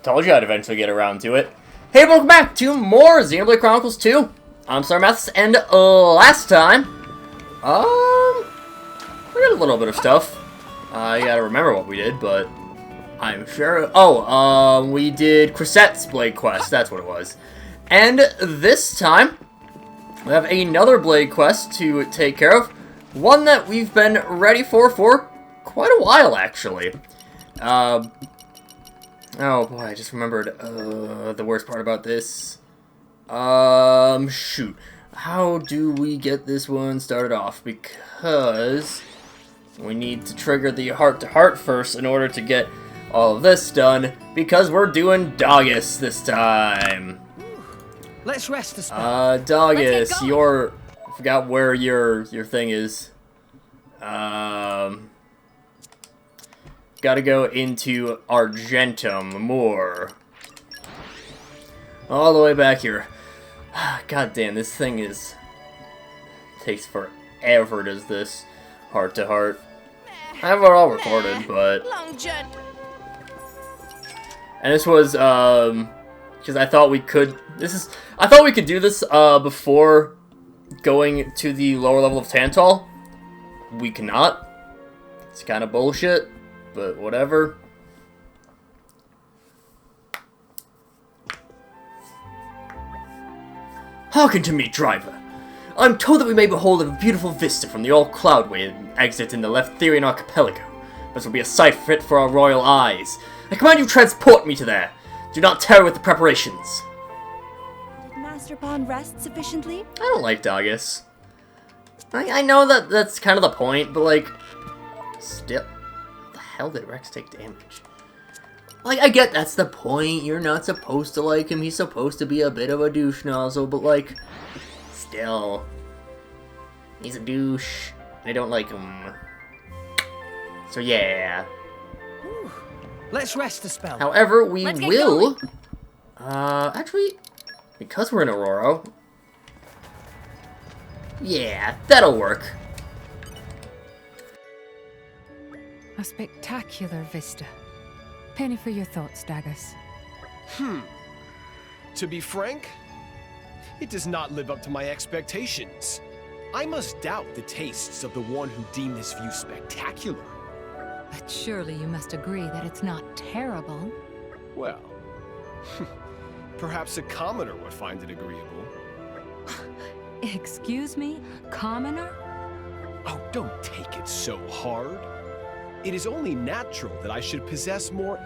Told you I'd eventually get around to it. Hey, welcome back to more Xenoblade Chronicles 2. I'm SlayerMathis, and last time, we did a little bit of stuff. I gotta remember what we did, but I'm sure. Oh, we did Crisette's Blade Quest. That's what it was. And this time, we have another Blade Quest to take care of. One that we've been ready for quite a while, actually. Oh boy, I just remembered the worst part about this. Shoot. How do we get this one started off? Because we need to trigger the heart-to-heart first in order to get all of this done, because we're doing Dagas this time. Let's rest a spell. Dagas, I forgot where your thing is. Gotta go into Argentum more. All the way back here. God damn, this thing takes forever, does this heart to heart. I have it all recorded, but... And this was, because I thought we could... I thought we could do this, before going to the lower level of Tantal. We cannot. It's kind of bullshit. But whatever. Hearken to me, driver. I'm told that we may behold a beautiful vista from the old Cloudway exit in the Leftherian archipelago. This will be a sight fit for our royal eyes. I command you transport me to there. Do not tarry with the preparations. Did Master Bond rest sufficiently? I don't like Dagas. I know that that's kind of the point, but like, still. Hell did Rex take damage? Like, I get that's the point. You're not supposed to like him. He's supposed to be a bit of a douche nozzle, but like, still, he's a douche. I don't like him. So yeah. Let's rest a spell. However, we will. Actually, because we're in Aurora. Yeah, that'll work. A spectacular vista. Penny for your thoughts, Dagas. To be frank, it does not live up to my expectations. I must doubt the tastes of the one who deemed this view spectacular. But surely you must agree that it's not terrible. Well, perhaps a commoner would find it agreeable. Excuse me? Commoner? Oh, don't take it so hard. It is only natural that I should possess more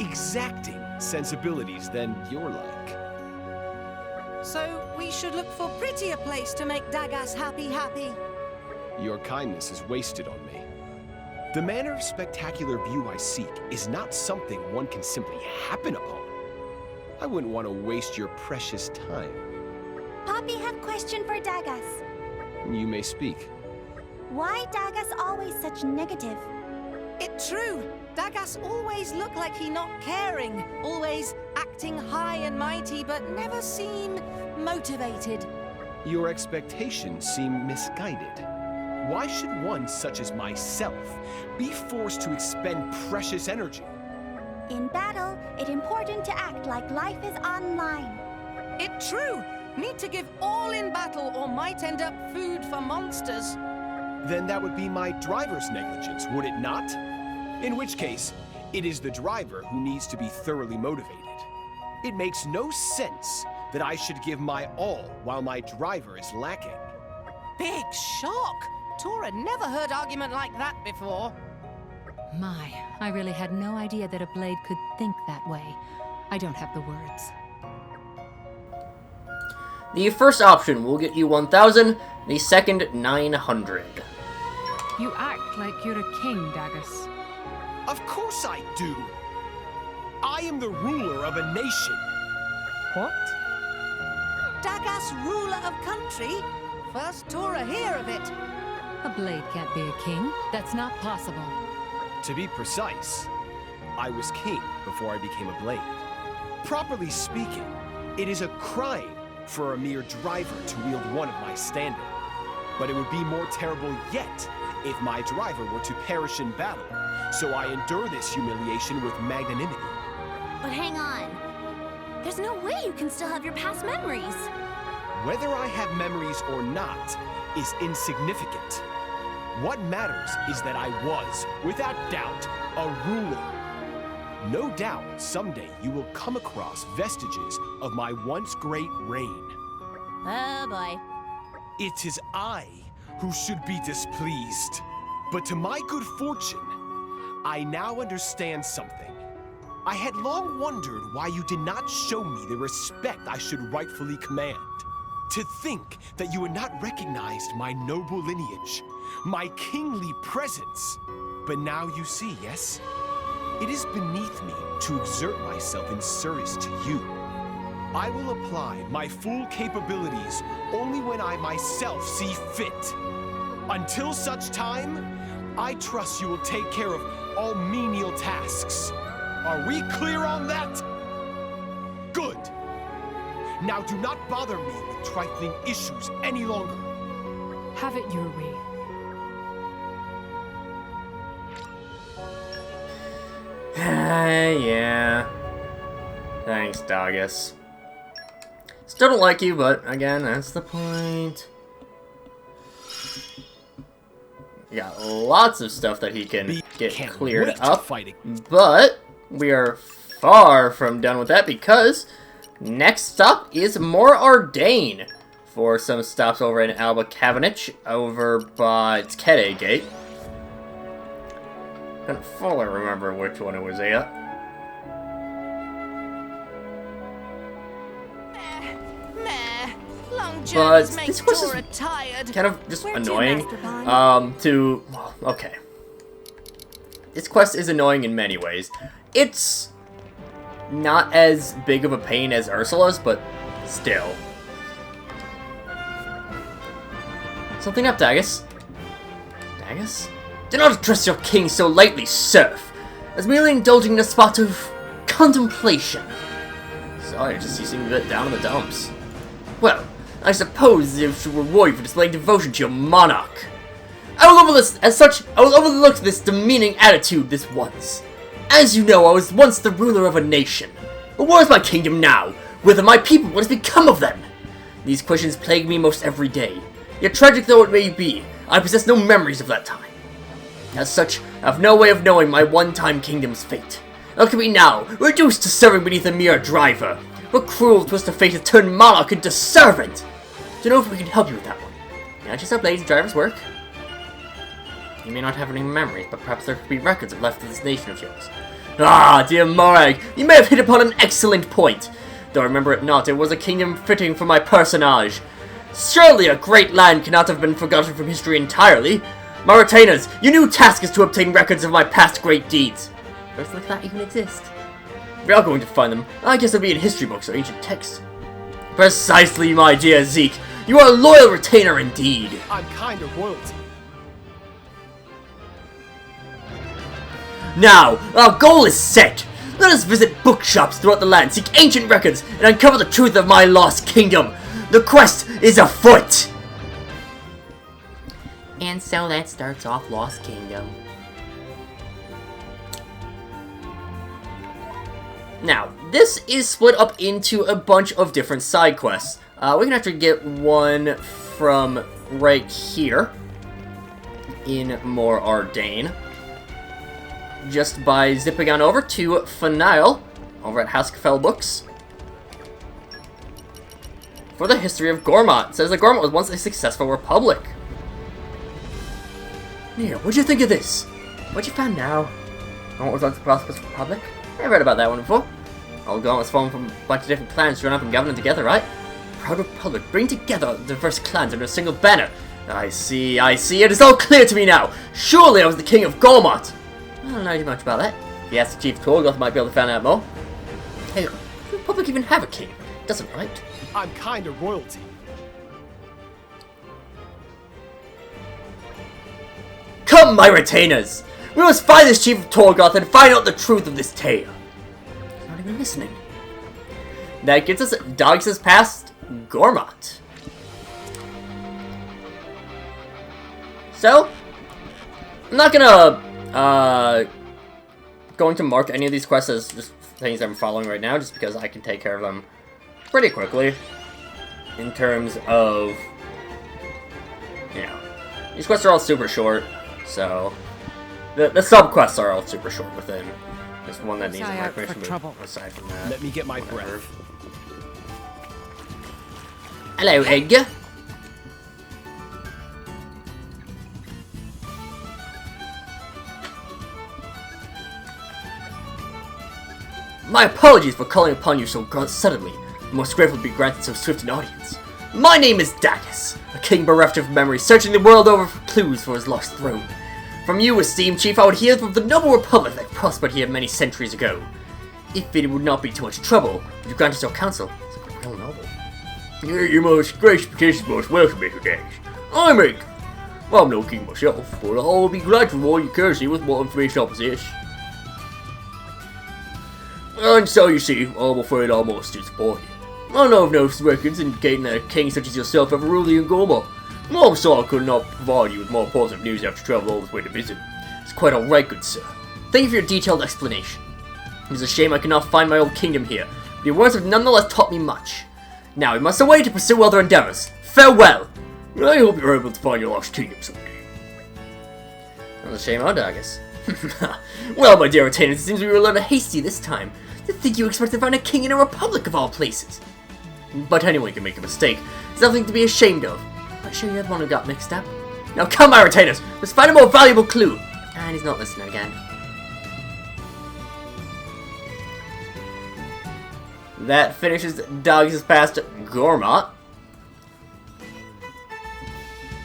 exacting sensibilities than you're like. So we should look for a prettier place to make Dagas happy. Your kindness is wasted on me. The manner of spectacular view I seek is not something one can simply happen upon. I wouldn't want to waste your precious time. Poppy have question for Dagas. You may speak. Why Dagas always such negative? It's true. Dagas always look like he not caring, always acting high and mighty, but never seem motivated. Your expectations seem misguided. Why should one such as myself be forced to expend precious energy? In battle, it's important to act like life is online. It's true. Need to give all in battle or might end up food for monsters. Then that would be my driver's negligence, would it not? In which case, it is the driver who needs to be thoroughly motivated. It makes no sense that I should give my all while my driver is lacking. Big shock! Tora never heard argument like that before. My, I really had no idea that a blade could think that way. I don't have the words. The first option will get you 1,000, the second 900. You act like you're a king, Dagas. Of course I do! I am the ruler of a nation. What? Dagas ruler of country? First Tora hear of it. A blade can't be a king. That's not possible. To be precise, I was king before I became a blade. Properly speaking, it is a crime for a mere driver to wield one of my standing. But it would be more terrible yet if my driver were to perish in battle, so I endure this humiliation with magnanimity. But hang on. There's no way you can still have your past memories. Whether I have memories or not is insignificant. What matters is that I was, without doubt, a ruler. No doubt, someday you will come across vestiges of my once great reign. Oh boy. It is I who should be displeased. But to my good fortune, I now understand something. I had long wondered why you did not show me the respect I should rightfully command. To think that you had not recognized my noble lineage, my kingly presence. But now you see, yes? It is beneath me to exert myself in service to you. I will apply my full capabilities only when I myself see fit. Until such time, I trust you will take care of all menial tasks. Are we clear on that? Good. Now do not bother me with trifling issues any longer. Have it your way. Yeah. Thanks, Dagas. Still don't like you, but again, that's the point. We got lots of stuff that he can get cleared up, but we are far from done with that because next stop is more Ardain for some stops over in Alba Cavendish over by Kede Gate. Couldn't fully remember which one it was at. But this quest is kind of just annoying. Okay. This quest is annoying in many ways. It's not as big of a pain as Ursula's, but still. Something up, Dagas. Dagas? Do not address your king so lightly, serf. As merely indulging in a spot of contemplation. Sorry, just you seem a bit down in the dumps. Well, I suppose there should reward you for displaying devotion to your monarch. I will overlook this demeaning attitude this once. As you know, I was once the ruler of a nation. But where is my kingdom now? Whither my people? What has become of them? These questions plague me most every day. Yet tragic though it may be, I possess no memories of that time. As such, I have no way of knowing my one-time kingdom's fate. Look at me now, reduced to serving beneath a mere driver. What cruel twist of fate to turn monarch into servant! Don't know if we can help you with that one. Can I just help ladies driver's work? You may not have any memories, but perhaps there could be records left of this nation of yours. Ah, dear Morag, you may have hit upon an excellent point. Though I remember it not, it was a kingdom fitting for my personage. Surely a great land cannot have been forgotten from history entirely. My retainers, your new task is to obtain records of my past great deeds. Does like that even exist? We are going to find them. I guess they'll be in history books or ancient texts. Precisely, my dear Zeke. You are a loyal retainer indeed. I'm kind of royalty. Now, our goal is set. Let us visit bookshops throughout the land, seek ancient records, and uncover the truth of my lost kingdom. The quest is afoot. And so that starts off Lost Kingdom. Now, this is split up into a bunch of different side quests. We can actually get one from right here in More Ardain. Just by zipping on over to Fanile over at Haskfell Books. For the history of Gormott. It says that Gormott was once a successful republic. Yeah, what'd you think of this? What'd you find now? What was once a prosperous republic? I read about that one before. Old Gormott was formed from a bunch of different clans joined up and governing together, right? Proud republic, bring together diverse clans under a single banner. I see, it is all clear to me now. Surely I was the king of Gormott. I don't know too much about that. If you ask the Chief Torgoth, might be able to find out more. Hey, does the republic even have a king? Doesn't, right? I'm kind of royalty. Come, my retainers! We must find this Chief of Torgoth and find out the truth of this tale. He's not even listening. That gets us Dagas past Gormott. So, I'm not gonna going to mark any of these quests as just things I'm following right now, just because I can take care of them pretty quickly. In terms of, you know, these quests are all super short, so the sub-quests are all super short within. There's one that needs a recognition, but aside from that, Let me get my whatever. breath. Hello, Edgar. My apologies for calling upon you so suddenly. I'm most grateful to be granted so swift an audience. My name is Dagas, a king bereft of memory, searching the world over for clues for his lost throne. From you, esteemed chief, I would hear of the noble republic that prospered here many centuries ago. If it would not be too much trouble, would you grant us your counsel? It's like real noble. Your most gracious petition, most welcome, Mr. Dagas. I'm Edgar. Well, I'm no king myself, but I'll be glad to reward your courtesy with what information I possess. And so you see, I'm afraid I'm most disappointed. I know of no records indicating that a king such as yourself ever ruled the Ngoma. I'm sorry I could not provide you with more positive news after travel all this way to visit. It's quite alright, good sir. Thank you for your detailed explanation. It's a shame I cannot find my old kingdom here, but your words have nonetheless taught me much. Now we must away to pursue other endeavors. Farewell! I hope you're able to find your lost kingdom someday. That's a shame, huh, Dagas? Well, my dear retainers, it seems we were a little hasty this time. To think you expect to find a king in a republic of all places. But anyone can make a mistake. There's nothing to be ashamed of. I'm sure you're the one who got mixed up. Now come, my retainers! Let's find a more valuable clue! And he's not listening again. That finishes Dagas' past Gourmet.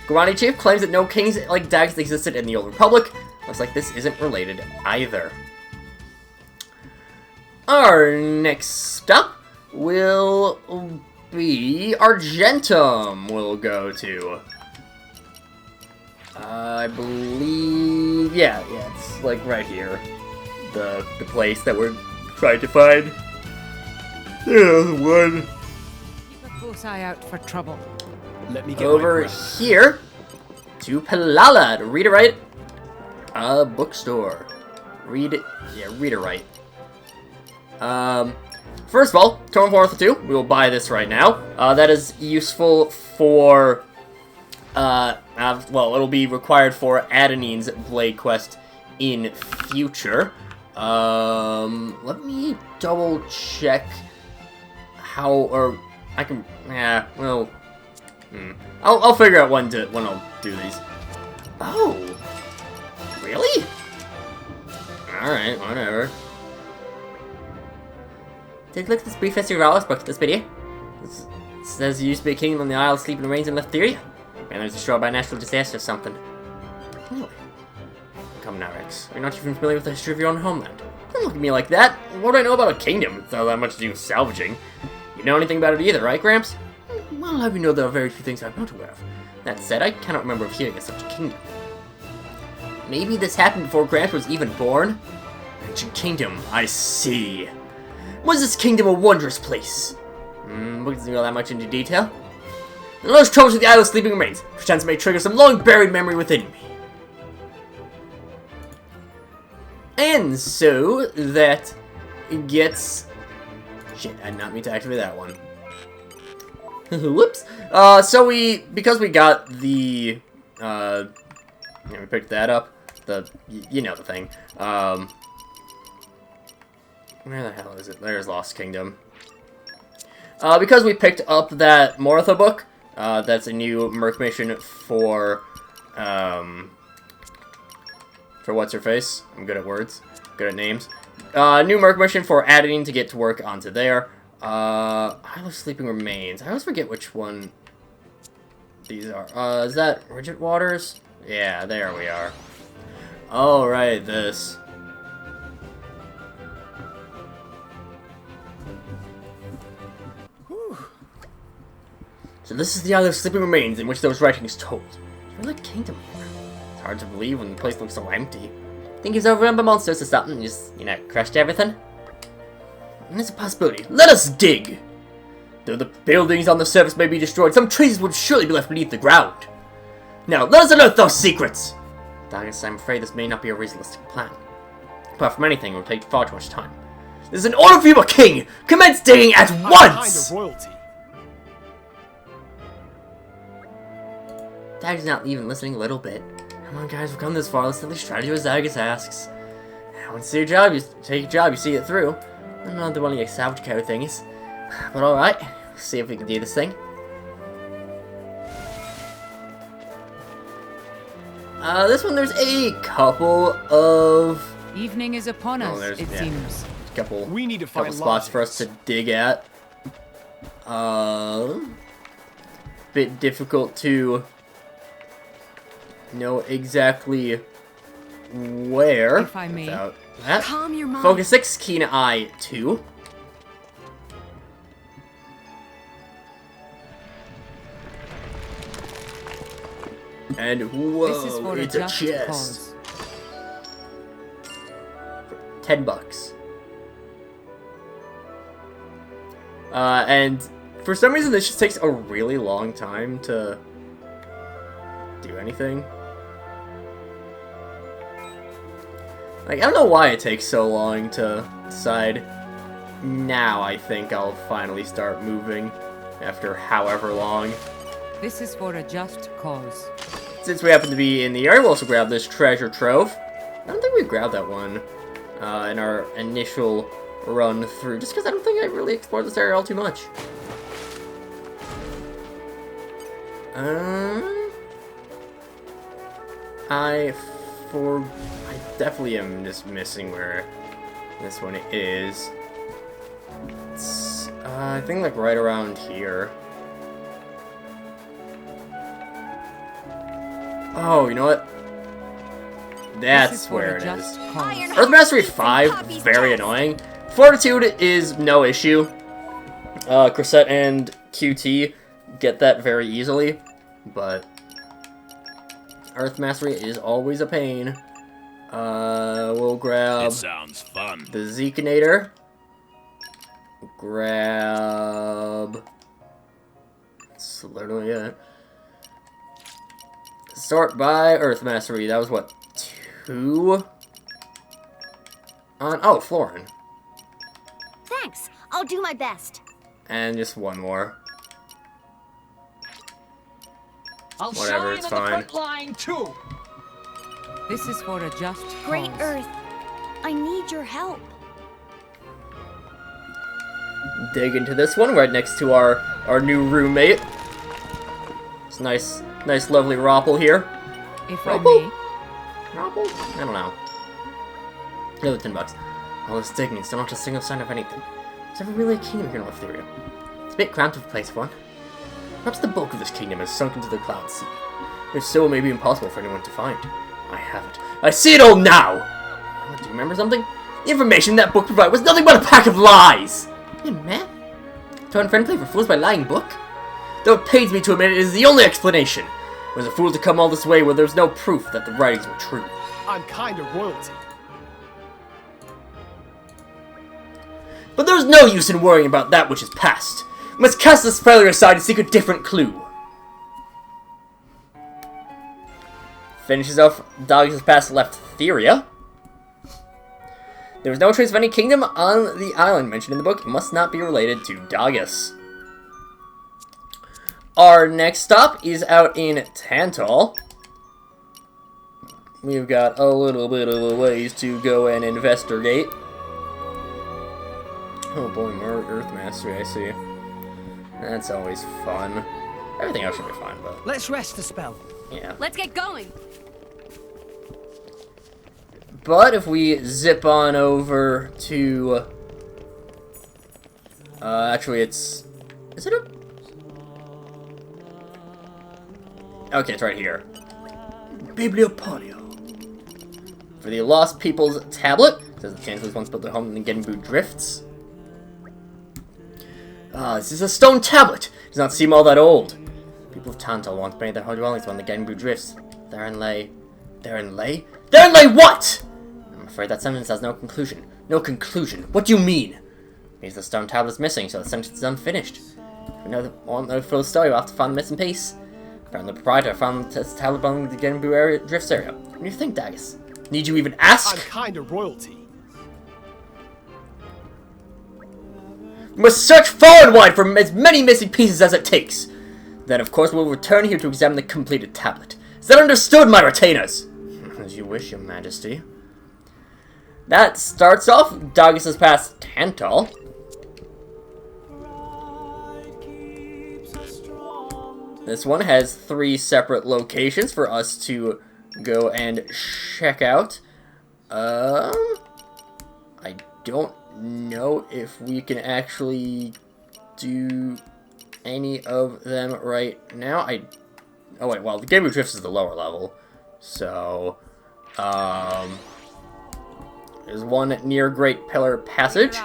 Gormati Chief claims that no kings like Dagas existed in the Old Republic. Looks like this isn't related either. Our next stop will be Argentum. We'll go to. I believe, yeah, it's like right here, the place that we're trying to find. Yeah, the one. Keep a close eye out for trouble. Let me get Over my breath. here to Palala to read or write a bookstore. Read it, yeah, read or write. First of all, Tome 402, we will buy this right now. That is useful for, well, it'll be required for Adonine's Blade Quest in future. Let me double check how, or I can, yeah, well, I'll figure out when I'll do these. Oh, really? Alright, whatever. Take a look at this brief history of Alice book, this video. It says you used to be a kingdom on the Isle of Sleeping Rains in Letheria. And it was destroyed by a natural disaster or something. Anyway. Come now, Rex. Are you not even familiar with the history of your own homeland? Don't look at me like that. What do I know about a kingdom? It's not that much to do with salvaging. You know anything about it either, right, Gramps? Well, I'll have you know there are very few things I'm not aware of. That said, I cannot remember of hearing of such a kingdom. Maybe this happened before Gramps was even born? Ancient kingdom, I see. Was this kingdom a wondrous place? We doesn't go that much into detail. The large troubles with the Isle of Sleeping Remains, perchance may trigger some long-buried memory within me. And so, that gets... Shit, I did not mean to activate that one. Whoops. Because we got the, yeah, we picked that up. You know the thing. Where the hell is it? There's Lost Kingdom. Because we picked up that Moratha book, that's a new Merc mission for what's-her-face. I'm good at words. Good at names. New Merc mission for Adonine to get to work onto there. Isle of Sleeping Remains. I always forget which one these are. Is that Rigid Waters? Yeah, there we are. Oh, right, this. So this is the Isle of Sleeping Remains in which those writings told. It's really a kingdom here. It's hard to believe when the place looks so empty. Think he's overrun by monsters or something and just, you know, crushed everything? And there's a possibility. Let us dig! Though the buildings on the surface may be destroyed, some treasures would surely be left beneath the ground. Now, let us unearth those secrets! Dagas, I'm afraid this may not be a realistic plan. Apart from anything, it would take far too much time. This is an order for you, a king! Commence digging at once! Kind of royalty. Dagas not even listening a little bit. Come on, guys, we've come this far. Let's at least try to do as Dagas asks. Once you see a job, you take a job, you see it through. I'm not the one of your salvage carry thingies. But alright, let's see if we can do this thing. This one, there's a couple of... Evening is upon us, it seems. Couple find spots for us to dig at. Bit difficult to know exactly where. If I may. Without that. Calm your mind. Focus 6, keen eye 2. And whoa, This is for it's a a just chest. cause. $10. And for some reason this just takes a really long time to do anything. Like, I don't know why it takes so long to decide. Now I think I'll finally start moving after however long. This is for a just cause. Since we happen to be in the area, we'll also grab this treasure trove. I don't think we grabbed that one in our initial run through, just because I don't think I really explored this area all too much. I definitely am just missing where this one is. It's, I think like right around here. Oh, you know what? That's where it is. Earth Mastery 5, very annoying. Fortitude is no issue. Crescent and QT get that very easily, but Earth Mastery is always a pain. We'll grab sounds fun. the Zekinator. Grab... That's literally it. Sort by Earth Mastery. That was what? 2? Oh, Florin. Thanks. I'll do my best. And just one more. Whatever, it's fine. Line too. This is for a just Great cause. Earth, I need your help. Dig into this one right next to our new roommate. It's nice, lovely Ropple here. If I may. Ropple? I don't know. Another $10. All this digging, still not a single sign of anything. Is there really a kingdom here in Ethereum? It's a bit cramped of a place for one. Perhaps the bulk of this kingdom has sunk into the cloud sea. If so, it may be impossible for anyone to find. I have it. I see it all now! Do you remember something? The information that book provided was nothing but a pack of lies! Man, turn friendly for fools by lying book? Though it pains me to admit it is the only explanation. It was a fool to come all this way where there was no proof that the writings were true. I'm kind of royalty. But there's no use in worrying about that which is past. We must cast this failure aside and seek a different clue. Finishes off Dagas' past left Theria. There was no trace of any kingdom on the island mentioned in the book. It must not be related to Dagas. Our next stop is out in Tantal. We've got a little bit of a ways to go and investigate. Oh boy, more Earth Mastery, I see. That's always fun. Everything else should be fine, but... Let's rest a spell. yeah. Let's get going. But if we zip on over to... actually it's... Is it a... Okay, it's right here. Bibliopolio. For the Lost People's Tablet. It says the Chancellors once built their home in the Genbu Drifts. This is a stone tablet. It does not seem all that old. People of Tantal once made their dwellings on the Genbu Drifts. Therein lay what? I'm afraid that sentence has no conclusion. No conclusion? What do you mean? Means the stone tablet's missing, so the sentence is unfinished. If we want to know the full story, we'll have to find the missing piece. Apparently the proprietor found the tablet belonging to the Genbu Drifts area. What do you think, Dagas? Need you even ask? I'm kind of royalty. We must search far and wide for as many missing pieces as it takes. Then, of course, we'll return here to examine the completed tablet. Is that understood, my retainers? As you wish, your majesty. That starts off Dagas' past Tantal. This one has 3 separate locations for us to go and check out. I don't know if we can actually do any of them right now. Oh wait, well, the Game of Drifts is the lower level. So, there's one near Great Pillar Passage.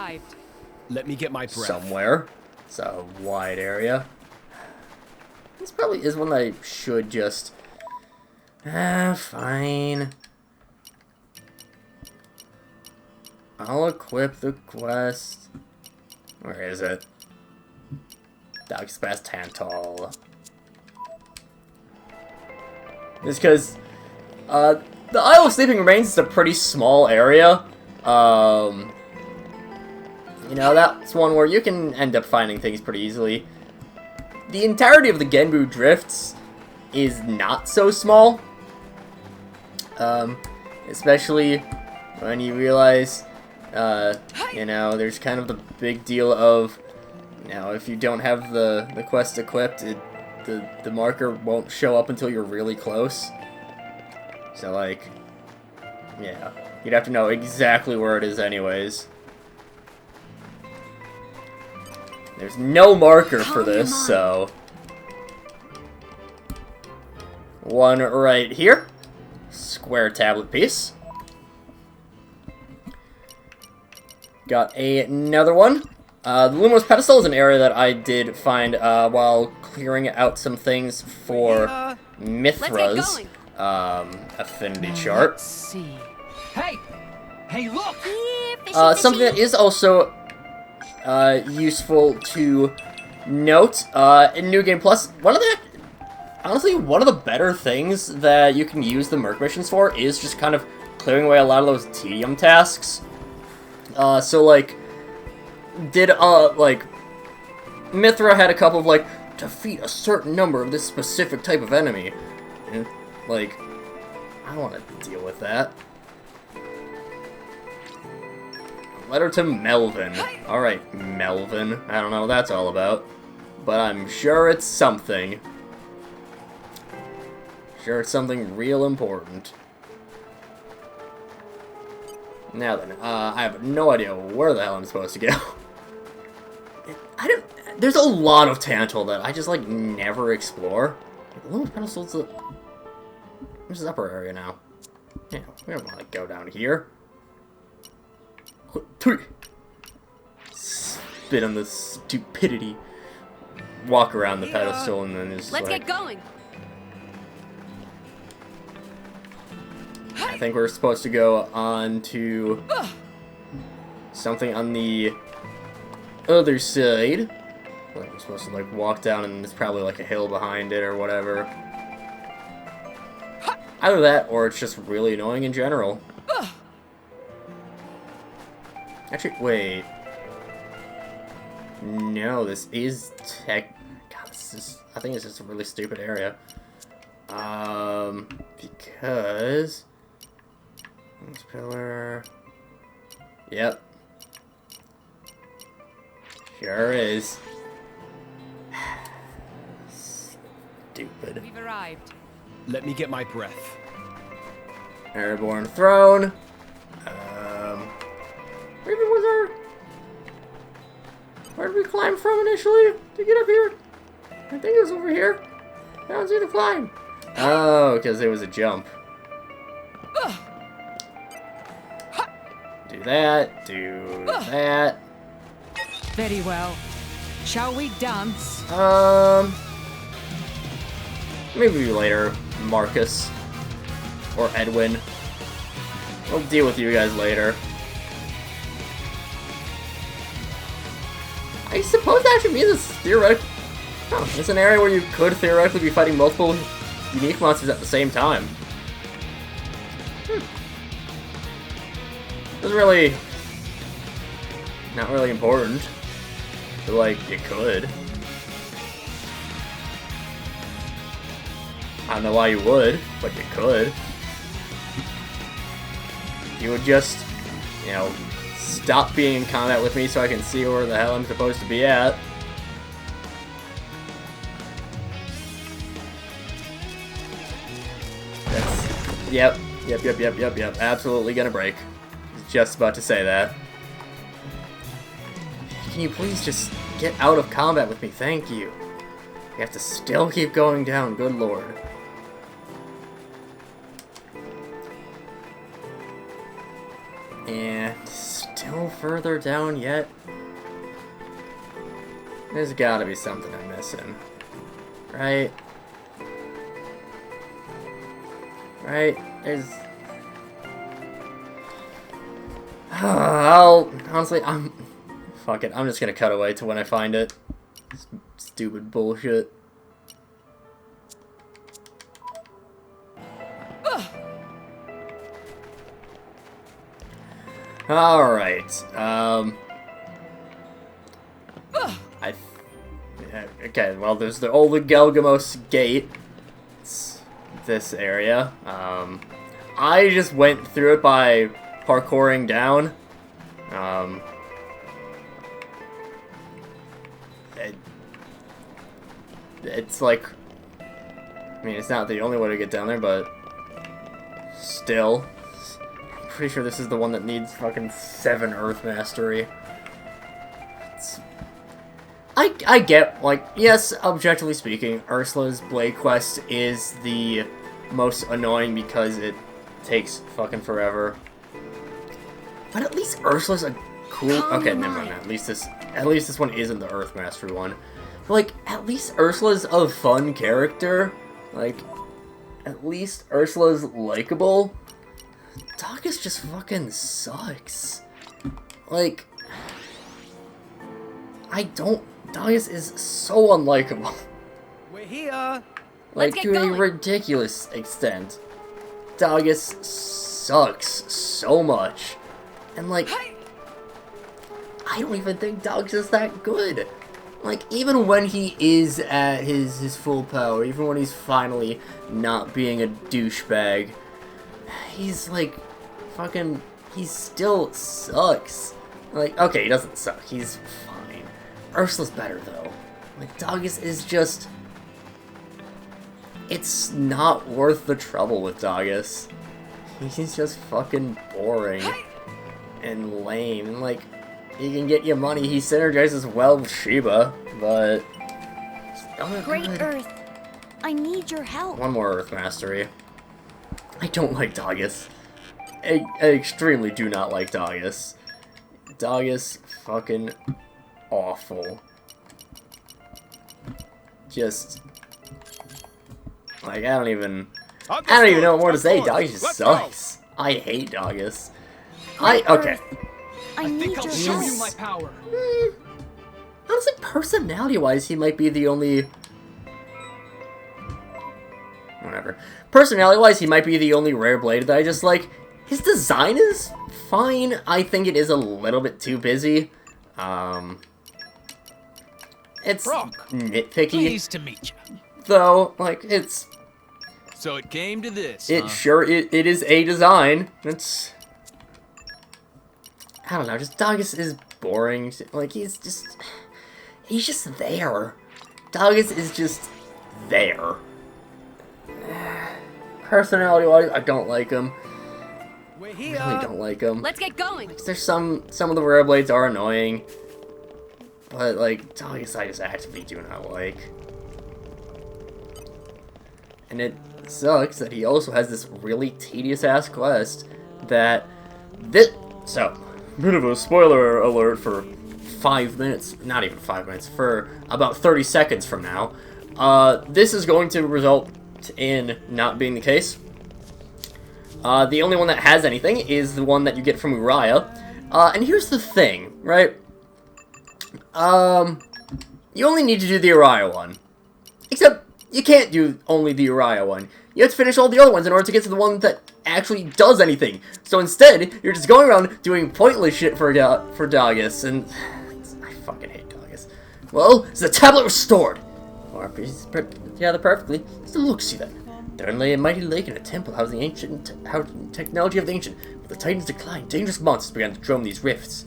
Let me get my breath. Somewhere. It's a wide area. This probably is one that I should just... fine. I'll equip the quest. Where is it? Dagas past Tantal. It's because the Isle of Sleeping Remains is a pretty small area. You know, that's one where you can end up finding things pretty easily. The entirety of the Genbu Drifts is not so small. Especially when you realize, you know, there's kind of the big deal of, you know, if you don't have the quest equipped, the marker won't show up until you're really close. So, like, yeah, you'd have to know exactly where it is anyways. There's no marker for this, so... One right here. Square tablet piece. Got another one. The Lumos Pedestal is an area that I did find while clearing out some things for Mithra's affinity chart. Let's see. Hey, look! Something that is also useful to note in New Game Plus, honestly, one of the better things that you can use the Merc missions for is just kind of clearing away a lot of those tedium tasks. So, like, Mithra had a couple of, like, defeat a certain number of this specific type of enemy. And, like, I don't want to deal with that. Letter to Melvin. Alright, Melvin. I don't know what that's all about. But I'm sure it's something. Sure it's something real important. Now then, I have no idea where the hell I'm supposed to go. There's a lot of Tantal that I just, like, never explore. Lumos Pedestal's this is upper area now. Yeah, we don't want to go down here. Spit on the stupidity. Walk around the pedestal and then just Let's like... get going. I think we're supposed to go on to something on the other side. Like we're supposed to like walk down and there's probably like a hill behind it or whatever. Either that or it's just really annoying in general. Actually, wait. No, this is tech. God, this is. I think it's just a really stupid area. Because this pillar. Yep. Sure is. Stupid. We've arrived. Let me get my breath. Airborne throne. Where was our... Where did we climb from initially to get up here? I think it was over here. I don't see the climb. Oh, because it was a jump. Do that. Do that. Very well. Shall we dance? Maybe later, Marcus. Or Edwin. We'll deal with you guys later. I suppose that actually means it's theoretically... Oh, it's an area where you could theoretically be fighting multiple unique monsters at the same time. It's really... not really important. But, like, you could. I don't know why you would, but you could. You would just, you know, stop being in combat with me so I can see where the hell I'm supposed to be at. That's, yep, absolutely gonna break. Just about to say that. Can you please just get out of combat with me? Thank you. You have to still keep going down, good lord. And still further down yet? There's gotta be something I'm missing. Right? Right? There's... honestly, fuck it, I'm just gonna cut away to when I find it. Stupid bullshit. Alright, okay, well, there's the old Gelgamos gate. It's this area. I just went through it by parkouring down. It's like, I mean, it's not the only way to get down there, but still. I'm pretty sure this is the one that needs fucking 7 Earth Mastery. I get, like, yes, objectively speaking, Ursula's Blade Quest is the most annoying because it takes fucking forever. But at least Ursula's a cool... Okay, never mind. At least this one isn't the Earth Mastery one. But, like, at least Ursula's a fun character. Like, at least Ursula's likable. Dagas just fucking sucks. Like, Dagas is so unlikable. We're here. Like, to a ridiculous extent. Dagas sucks so much. And, like, I don't even think Dagas is that good. Like, even when he is at his full power, even when he's finally not being a douchebag, he's, like, fucking, he still sucks. Like, okay, he doesn't suck, he's fine. Ursula's better, though. Like, Dagas is just... It's not worth the trouble with Dagas. He's just fucking boring. And lame. And, like, he can get you money. He synergizes well with Sheba, but... Great Earth, I need your help. One more Earth Mastery. I don't like Dagas. I extremely do not like Dagas. Dagas fucking awful. Just... Like, I don't even know what more to say. Dagas just sucks. I hate Dagas. Okay. I need I'll your show help. you my power. Honestly, personality-wise, he might be the only... Whatever. Personality-wise, he might be the only rare blade that I just like. His design is fine. I think it is a little bit too busy. It's Brock, nitpicky. pleased to meet you. Though, like, it's... So it came to this, It huh? sure, it is a design. It's... I don't know, just Dagas is boring. Like, he's just there. Dagas is just there. Personality-wise, I don't like him. We're I here. really don't like him. Let's get going. There's some of the rare blades are annoying. But, like, Dagas I just actively do not like. And it sucks that he also has this really tedious-ass quest that... So, bit of a spoiler alert for 5 minutes, not even 5 minutes, for about 30 seconds from now. This is going to result in not being the case. The only one that has anything is the one that you get from Uriah. And here's the thing, right? You only need to do the Uriah one. Except, you can't do only the Uriah one. You have to finish all the other ones in order to get to the one that actually does anything. So instead, you're just going around doing pointless shit for Dagas, and... I fucking hate Dagas. Well, is the tablet restored? Or together perfectly. Let's look, see that. There lay a mighty lake and a temple housing technology of the ancient. But the Titans declined. Dangerous monsters began to drum these rifts.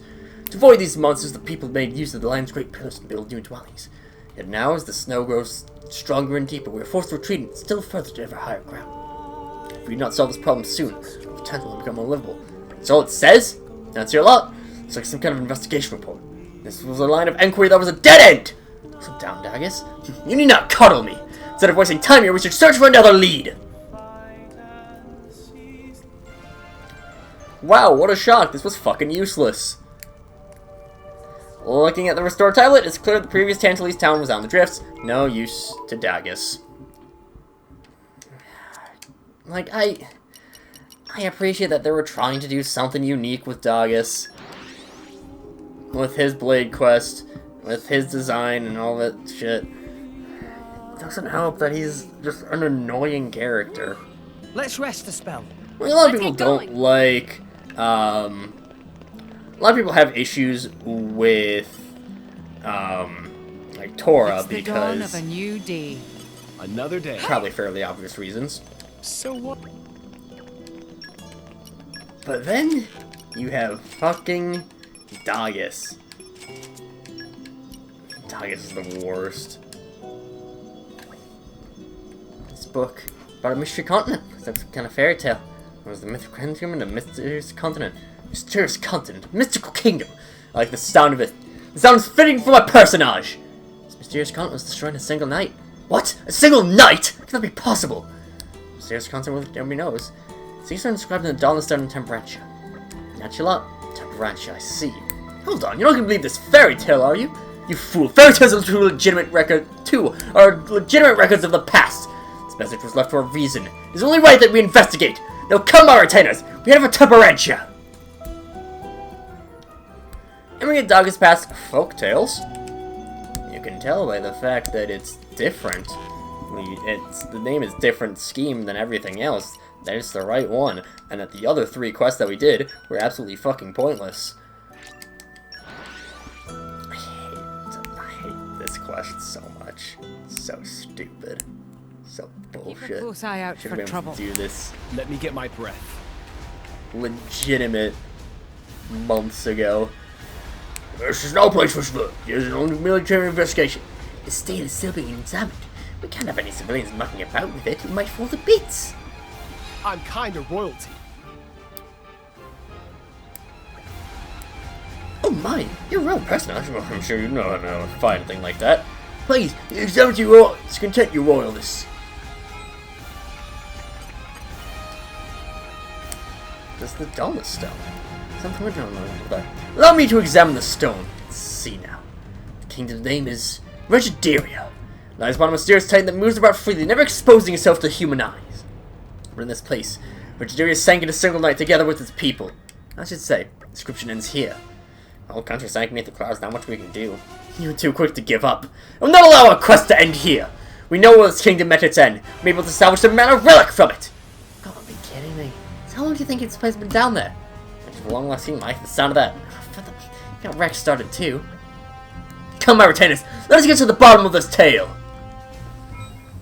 To avoid these monsters, the people made use of the land's great pillars to build new dwellings. Yet now, as the snow grows stronger and deeper, we are forced to retreat still further to ever higher ground. If we do not solve this problem soon, the temple will become unlivable. That's all it says? That's your lot. It's like some kind of investigation report. This was a line of enquiry that was a dead end! Sit down, Dagas. You need not cuddle me. Instead of wasting time here, we should search for another lead. Wow, what a shock. This was fucking useless. Looking at the restored tablet, it's clear the previous Tantalese town was on the drifts. No use to Dagas. Like, I appreciate that they were trying to do something unique with Dagas. With his blade quest, with his design and all that shit. It doesn't help that he's just an annoying character. Let's rest a spell. Like, a lot of people don't like, a lot of people have issues with, like, Tora It's the because... dawn of a new day. Another day. Probably fairly obvious reasons. So what? But then, you have fucking Dagas. Dagas is the worst. This book about a mystery continent. That's some kind of fairy tale. It was the mythical kingdom and a mysterious continent. Mysterious continent. Mystical kingdom. I like the sound of it. It sounds fitting for my personage. This mysterious continent was destroyed in a single night. What? A single night? Can that be possible? Mysterious continent with nobody knows. These are described in the Dawn of Stone and Temperantia. Naturala? Temperantia, I see. Hold on, you're not gonna believe this fairy tale, are you? You fool! Fairy tales are legitimate records of the past. This message was left for a reason. It's only right that we investigate. Now come, our retainers! We have a Temperantia! And we get Dagas past folktales. You can tell by the fact that it's different. The name is different scheme than everything else. There's the right one, and that the other 3 quests that we did were absolutely fucking pointless. I hate this quest so much. It's so stupid. So bullshit. Keep a close eye out Should've for been able trouble. to do this Let me get my breath. legitimate months ago. This is no place for sport. This is only military investigation. The state is still being examined. We can't have any civilians mucking about with it. We might fall to bits. I'm kind of royalty. Oh my, you're a real personage. Well, I'm sure you know how to find a thing like that. Please, examine your content your royalness. This is the dullest stone. Something we don't know about that. Allow me to examine the stone. Let's see now. The kingdom's name is Regideria. Lies upon a mysterious titan that moves about freely, never exposing itself to human eyes. We're in this place. Regideria sank in a single night together with its people. I should say, the description ends here. The whole country sank beneath the clouds, not much we can do. You're too quick to give up. I will not allow our quest to end here. We know where this kingdom met its end. We're able to salvage a mana relic from it. God, be kidding me. So how long do you think this place has been down there? I've long last seen life, the sound of that. You know, Rex started too. Come, my retainers, let us get to the bottom of this tale.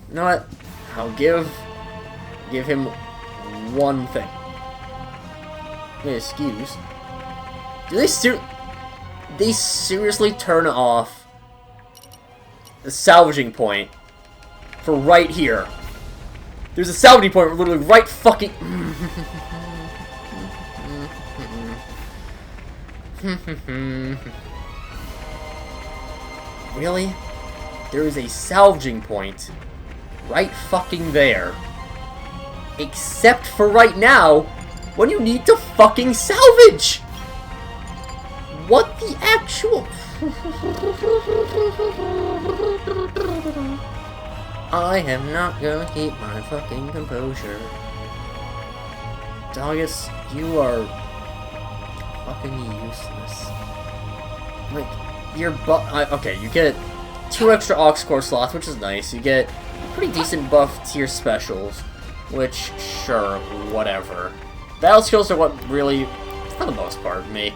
You know what? I'll give him one thing. Excuse. Do they seriously turn off the salvaging point for right here? There's a salvaging point literally right fucking... Really? There is a salvaging point right fucking there. Except for right now, when you need to fucking salvage! What the actual... I am not gonna keep my fucking composure. Dagas, you are fucking useless. Like, your okay, you get 2 extra Aux Core slots, which is nice. You get pretty decent buff to your specials, which, sure, whatever. Battle skills are what really, for the most part, make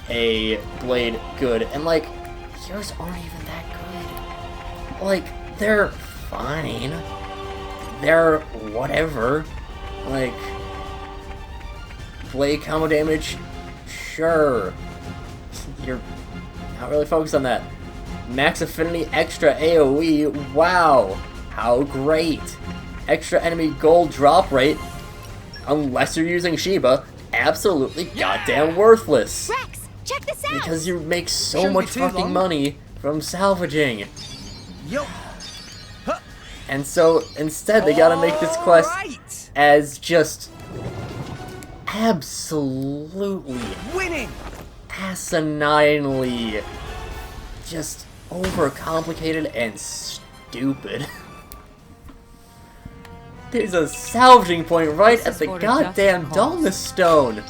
a blade good. And, like, yours aren't even that good. like, they're fine. They're whatever. Like, blade combo damage, sure. You're not really focused on that. Max affinity, extra AoE, wow. How great. Extra enemy gold drop rate, unless you're using Shiba, absolutely goddamn worthless. Rex, check this out. Because you make so Shouldn't be much too fucking long. money from salvaging. Yo. And so, instead, they gotta make this quest Alright. as just absolutely, Winning. asininely, just overcomplicated and stupid. There's a salvaging point right This at is the for a goddamn just cause. Dullness Stone.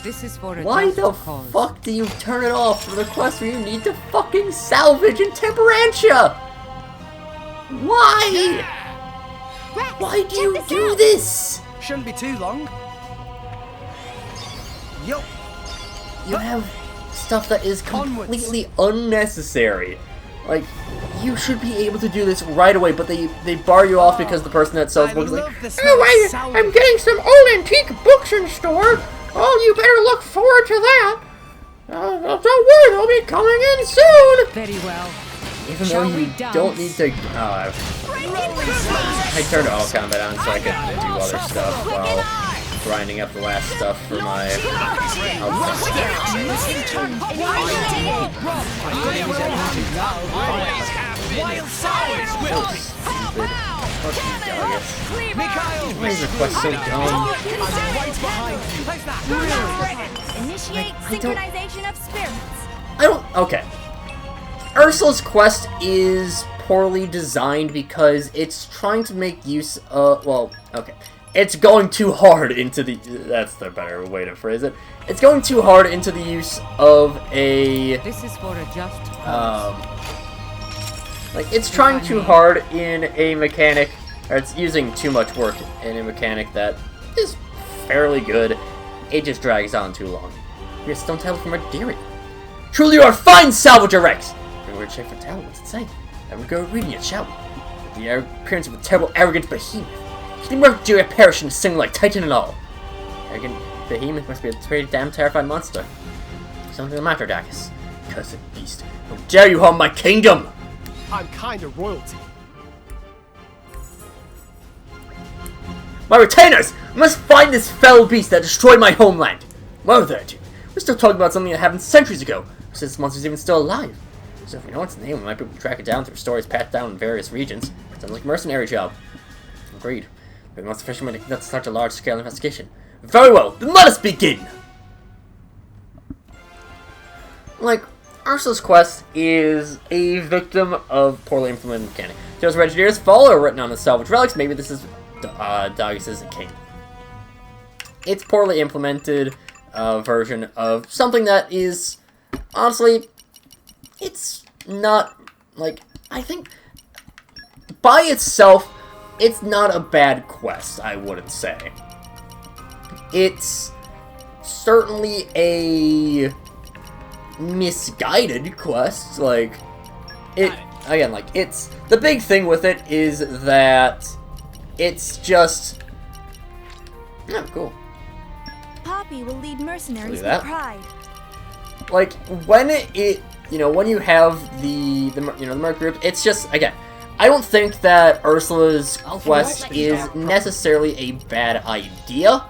This is for a Why just the cause. fuck do you turn it off for the quest where you need to fucking salvage in Temperantia? Why? Rex, Why do check you this do out. this? Shouldn't be too long. Yo. You have stuff that is Onwards. completely unnecessary. Like, you should be able to do this right away, but they bar you off because the person that sells I books is like, love the smell of "Oh, salvage." I'm getting some old antique books in store. Oh, you better look forward to that. Don't worry, they'll be coming in soon." Very well. Even Shall though we you dance? don't need to. I turned all combat on so I could do other stuff while grinding up the last stuff for my Why is the quest so dumb? Initiate I don't- synchronization of spirits. I don't. Okay. Ursula's quest is poorly designed because it's trying to make use of. Well, okay. It's going too hard into the. That's the better way to phrase it. It's going too hard into the use of a. This is for a just cause. Like, it's trying too hard in a mechanic, or it's using too much work in a mechanic that is fairly good. It just drags on too long. You're stone title from Ardiri. Truly you are fine, Salvager Rex! We're check for talent, what's it say? And we go reading it, shall we? The appearance of a terrible, arrogant behemoth. Can you Ardiri perish and sing like Titan and all? Arrogant behemoth must be a pretty damn terrifying monster. Something the matter, Dagas. Cursed beast. How dare you harm my kingdom! I'm kind of royalty. My retainers! Must find this fell beast that destroyed my homeland! What are they do? We're still talking about something that happened centuries ago, since this monster's even still alive. So if we know its name, we might be able to track it down through stories passed down in various regions. Sounds like a mercenary job. Agreed. We must officially conduct such a large-scale investigation. Very well, then let us begin! Like, Ursula's quest is a victim of poorly implemented mechanic. Tales of Engineers follow are written on the salvage relics. Maybe this is Dagas' king. It's poorly implemented version of something that is, honestly, it's not, like, I think, by itself, it's not a bad quest, I wouldn't say. It's certainly a misguided quest, like, it, again, like, it's, the big thing with it is that it's just, oh, cool. Poppy will lead mercenaries Look at with that. pride. Like, when it, you know, when you have the merc group, it's just, again, I don't think that Ursula's quest is necessarily a bad idea,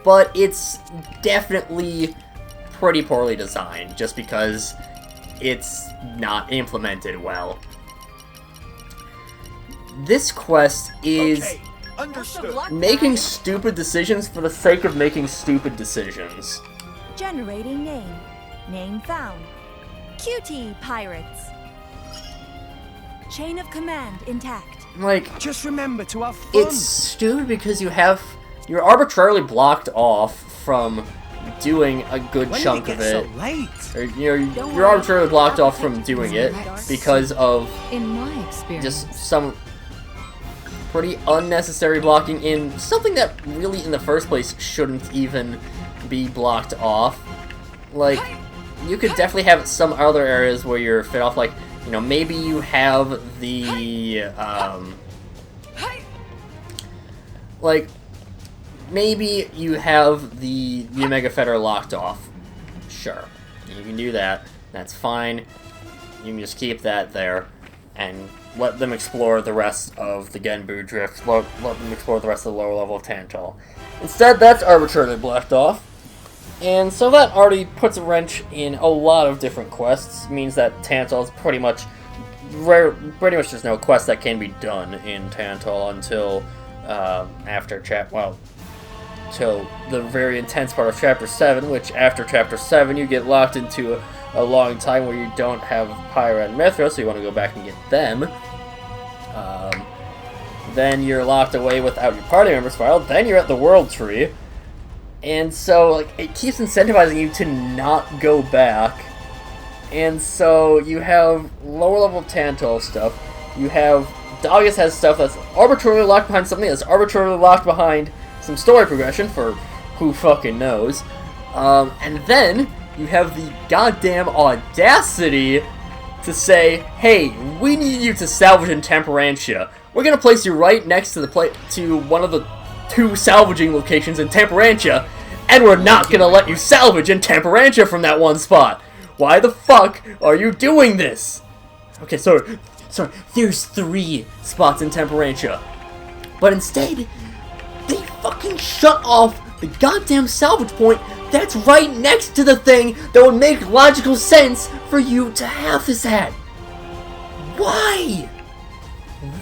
but it's definitely pretty poorly designed, just because it's not implemented well. This quest is Okay, understood. making stupid decisions for the sake of making stupid decisions. Generating name. Name found. QT Pirates. Chain of command intact. Like, Just remember to have fun. it's stupid because you're arbitrarily blocked off from doing a good When chunk did of it it. get so late? Or, you're arbitrarily blocked off from doing it because of In my experience, just some pretty unnecessary blocking in something that really in the first place shouldn't even be blocked off. Like, you could definitely have some other areas where you're fit off, like you know, maybe you have the, like, maybe you have the Omega Fetter locked off. Sure. You can do that. That's fine. You can just keep that there and let them explore the rest of the Genbu Drift. Let them explore the rest of the lower level of Tantal. Instead, that's arbitrarily blocked off. And so that already puts a wrench in a lot of different quests. It means that Tantal is pretty much there's no quest that can be done in Tantal until till the very intense part of Chapter 7, which after Chapter 7 you get locked into a long time where you don't have Pyra and Mithra, so you want to go back and get them. Then you're locked away without your party members file, then you're at the World Tree. And so, like, it keeps incentivizing you to not go back. And so you have lower level Tantal stuff. You have Dagas has stuff that's arbitrarily locked behind something that's arbitrarily locked behind some story progression for who fucking knows. And then you have the goddamn audacity to say, hey, we need you to salvage in Temperantia. We're gonna place you right next to to one of the 2 salvaging locations in Temperantia, and we're not gonna let you salvage in Temperantia from that one spot. Why the fuck are you doing this? Okay, sorry, there's 3 spots in Temperantia. But instead, they fucking shut off the goddamn salvage point that's right next to the thing that would make logical sense for you to have this at. Why?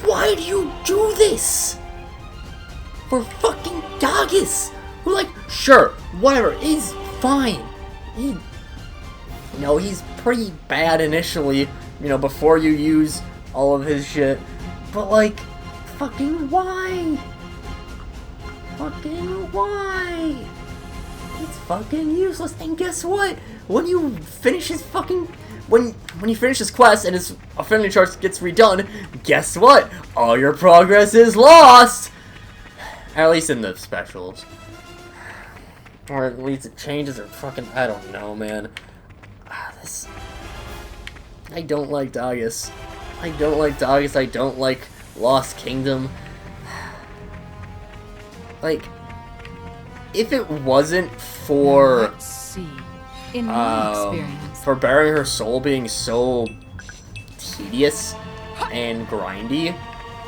Why do you do this? For fucking Dagas, who, like, sure, whatever, he's fine. He's pretty bad initially, before you use all of his shit. But, like, fucking why? Fucking why? It's fucking useless. And guess what? When you finish his fucking... When you finish his quest and his affinity chart gets redone, guess what? All your progress is lost! At least in the specials. Or at least it changes or fucking... I don't know, man. I don't like Dagas. I don't like Lost Kingdom. Like, if it wasn't for... Let's see. In my experience... for Bearing Her Soul being so tedious and grindy,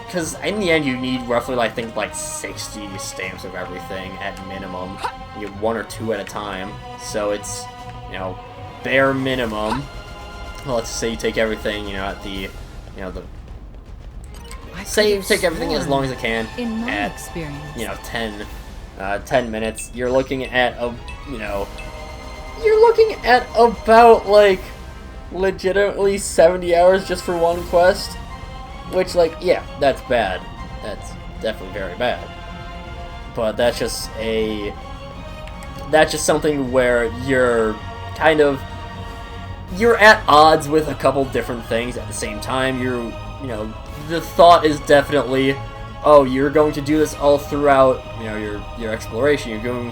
because in the end you need roughly, I think, like 60 stamps of everything at minimum. You get 1 or 2 at a time, so it's, bare minimum. Well, let's say you take everything, at the, say you take everything as long as it can in my at, experience. 10 minutes. You're looking at you're looking at about, like, legitimately 70 hours just for one quest. Which, like, yeah, that's bad. That's definitely very bad. But that's just something where you're kind of... You're at odds with a couple different things at the same time. The thought is definitely, oh, you're going to do this all throughout, your exploration. You're going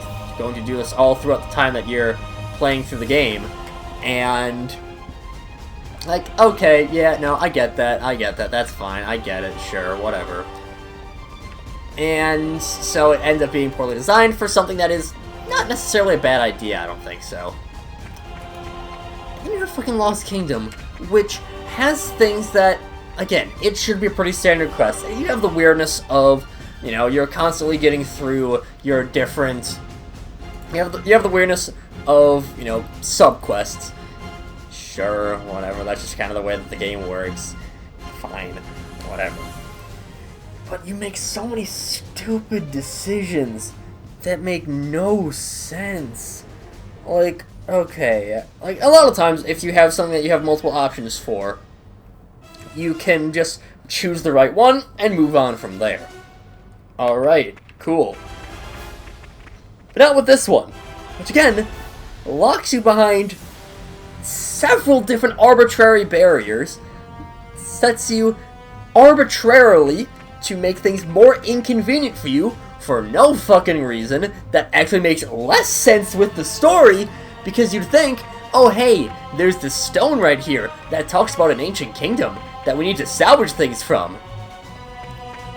to do this all throughout the time that you're playing through the game. And, like, okay, yeah, no, I get that, that's fine, I get it, sure, whatever. And so it ends up being poorly designed for something that is not necessarily a bad idea, I don't think so. Then you have fucking Lost Kingdom, which has things that, again, it should be a pretty standard quest. You have the weirdness of, you're constantly getting through your different... You have the weirdness of, sub-quests. Sure, whatever, that's just kind of the way that the game works. Fine, whatever. But you make so many stupid decisions that make no sense. Like, okay, like, a lot of times, if you have something that you have multiple options for, you can just choose the right one and move on from there. Alright, cool. But not with this one, which again, locks you behind several different arbitrary barriers, sets you arbitrarily to make things more inconvenient for you for no fucking reason that actually makes less sense with the story, because you'd think, oh hey, there's this stone right here that talks about an ancient kingdom that we need to salvage things from.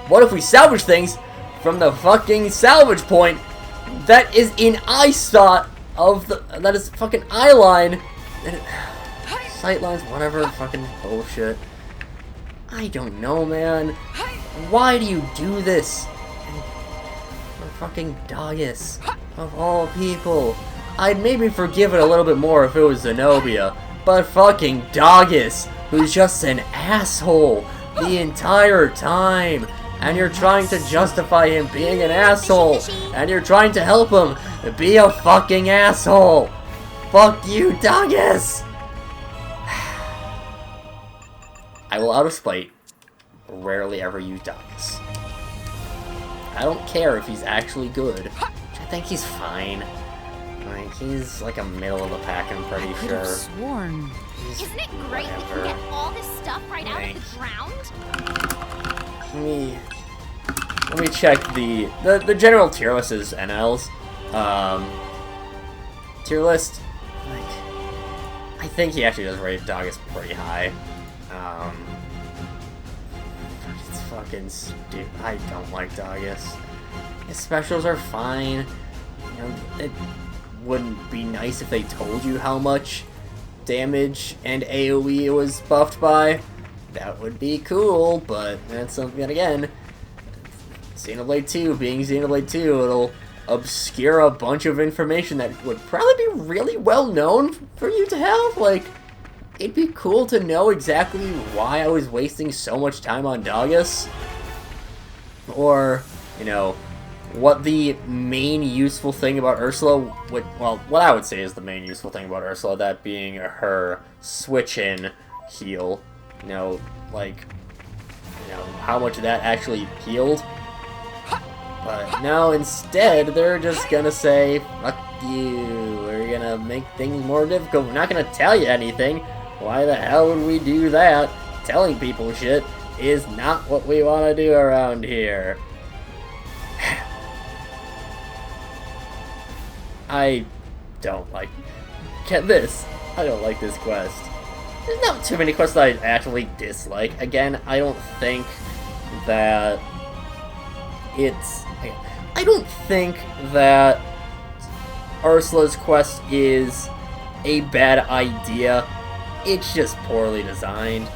What if we salvage things from the fucking salvage point that is in eyesight of the, that is fucking eyeline, sightlines, whatever, fucking bullshit. I don't know, man. Why do you do this? For fucking Dagas, of all people. I'd maybe forgive it a little bit more if it was Zenobia, but fucking Dagas, who's just an asshole the entire time. And you're trying to justify him being an asshole, and you're trying to help him be a fucking asshole. Fuck you, Dagas! I will, out of spite, rarely ever use Dagas. I don't care if he's actually good, which I think he's fine. Like, he's like a middle of the pack, I'm pretty I could sure. have sworn. Isn't it great we can get all this stuff right out of the ground? Let me check the general tier lists and NLs. Tier list, like, I think he actually does rate Dagas pretty high. It's fucking stupid. I don't like Dagas. His specials are fine. You know, it wouldn't be nice if they told you how much damage and AoE it was buffed by. That would be cool, but that's something that, again, Xenoblade 2 being Xenoblade 2, it'll obscure a bunch of information that would probably be really well known for you to have. Like, it'd be cool to know exactly why I was wasting so much time on Dagas. Or, you know, what the main useful thing about Ursula would, well, what I would say is the main useful thing about Ursula, that being her switch-in heal. You know, like, you know, how much of that actually healed. But no, instead, they're just gonna say, fuck you, we're gonna make things more difficult, we're not gonna tell you anything. Why the hell would we do that? Telling people shit is not what we want to do around here. I don't like... Get this, I don't like this quest. There's not too many quests that I actually dislike. Again, I don't think that it's... I don't think that Ursula's quest is a bad idea. It's just poorly designed.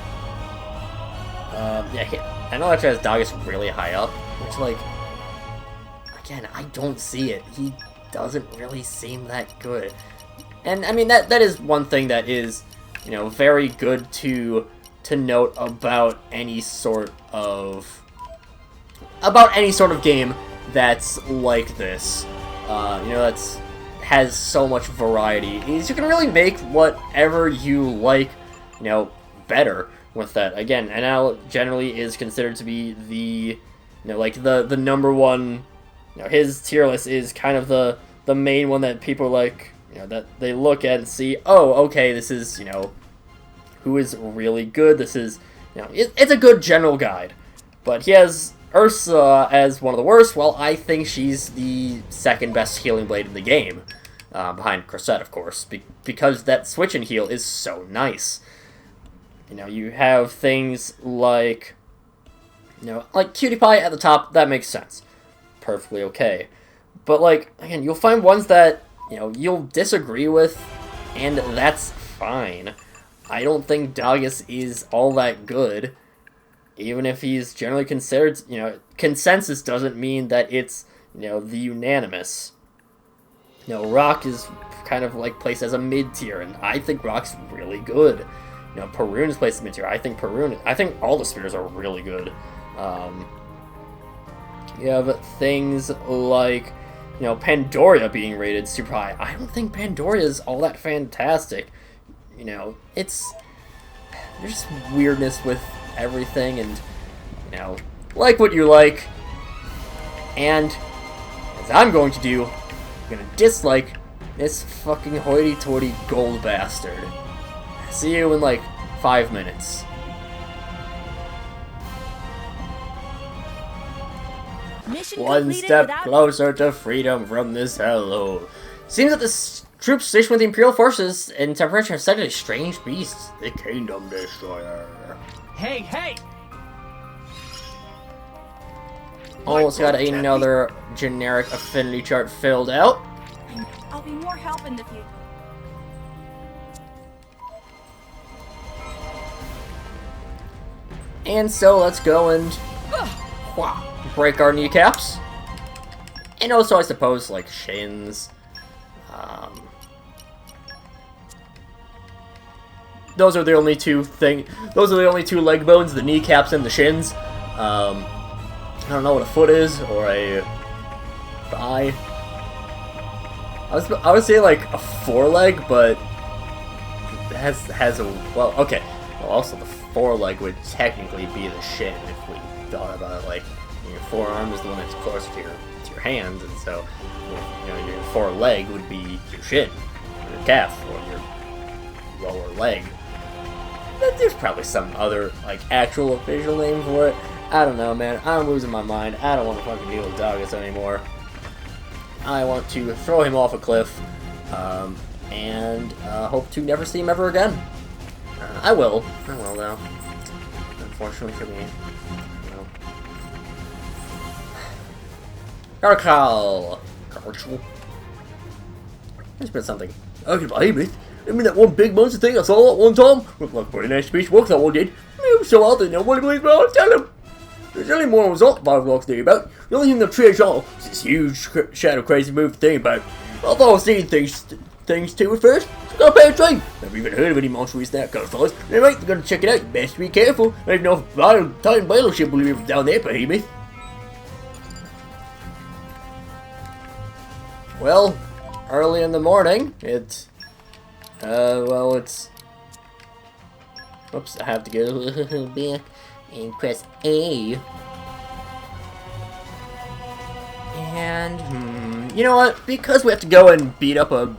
Yeah, I know that has Dagas really high up, which, like, again, I don't see it. He doesn't really seem that good. And, I mean, that is one thing that is, you know, very good to note about any sort of game that's like this. You know, has so much variety, is you can really make whatever you like, you know, better with that. Again, NL generally is considered to be the, you know, like the number one, you know, his tier list is kind of the main one that people like, you know, that they look at and see, oh, okay, this is, you know, who is really good, this is, you know, it's a good general guide. But he has Ursa as one of the worst. Well, I think she's the second best healing blade in the game. Behind Cressette, of course, because that switch and heal is so nice. You know, you have things like, you know, like Cutie Pie at the top, that makes sense. Perfectly okay. But, like, again, you'll find ones that, you know, you'll disagree with, and that's fine. I don't think Dagas is all that good, even if he's generally considered, you know, consensus doesn't mean that it's, you know, the unanimous. You know, Rock is kind of, like, placed as a mid-tier, and I think Rock's really good. You know, Perun is placed as mid-tier. I think all the spears are really good. You have things like, you know, Pandoria being rated super high. I don't think Pandoria is all that fantastic. You know, there's just weirdness with everything, and, you know, like what you like. And, as I'm going to do, I'm gonna dislike this fucking hoity-toity gold bastard. See you in, like, 5 minutes. Mission One completed step without... closer to freedom from this hellhole. Seems that this Troops stationed with the Imperial forces in Temperature have sighted a strange beast, the Kingdom Destroyer. Hey, hey! Almost got another generic affinity chart filled out. I'll be more help in the future. And so let's go and break our kneecaps. And also, I suppose, like, shins. Those are the only two leg bones, the kneecaps and the shins. I don't know what a foot is, or a thigh. I would say like a foreleg, but it has a, well, okay. Well, also the foreleg would technically be the shin if we thought about it. Like, your forearm is the one that's closer to your hands, and so your foreleg would be your shin, or your calf, or your lower leg. There's probably some other like actual official name for it. I don't know, man. I'm losing my mind. I don't want to fucking deal with Dagas anymore. I want to throw him off a cliff, and hope to never see him ever again. I will though. Unfortunately for me. Carcal. Let's put something. Okay, baby. I mean that one big monster thing I saw at one time? Looked like a pretty nice piece of work that one did. It was so out there, nobody believes me, I'll tell him. There's only more result 5 blocks to think about. The only thing that treasures all is this huge shadow crazy move to think about. I thought I was seeing things too at first, so gotta pay attention. Never even heard of any monster with that kind of size. Anyway, you're gonna check it out, you best be careful. I don't know if a Titan battleship will live down there, behemoth. Well, early in the morning, it's... Oops, I have to go back and press A. And, you know what? Because we have to go and beat up a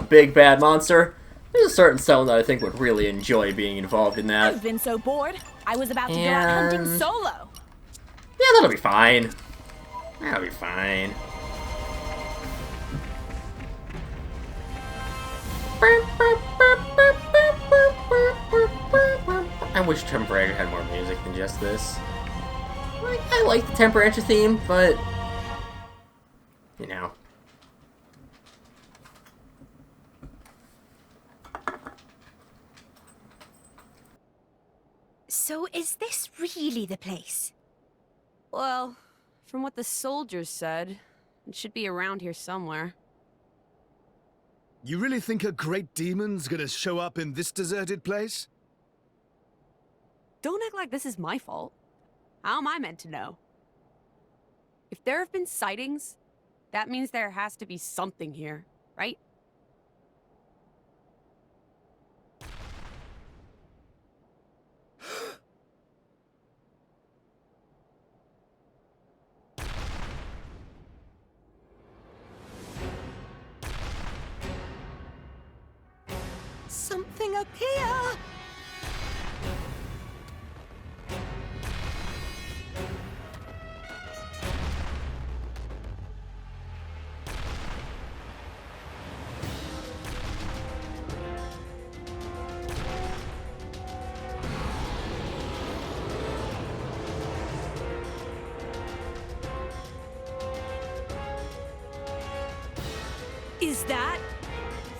big bad monster, there's a certain someone that I think would really enjoy being involved in that. I've been so bored. I was about to go out hunting solo. Yeah, that'll be fine. That'll be fine. I wish Tomb Raider had more music than just this. Like, I like the Temperature theme, but you know. So is this really the place? Well, from what the soldiers said, it should be around here somewhere. You really think a great demon's gonna show up in this deserted place? Don't act like this is my fault. How am I meant to know? If there have been sightings, that means there has to be something here, right? Something up here! Is that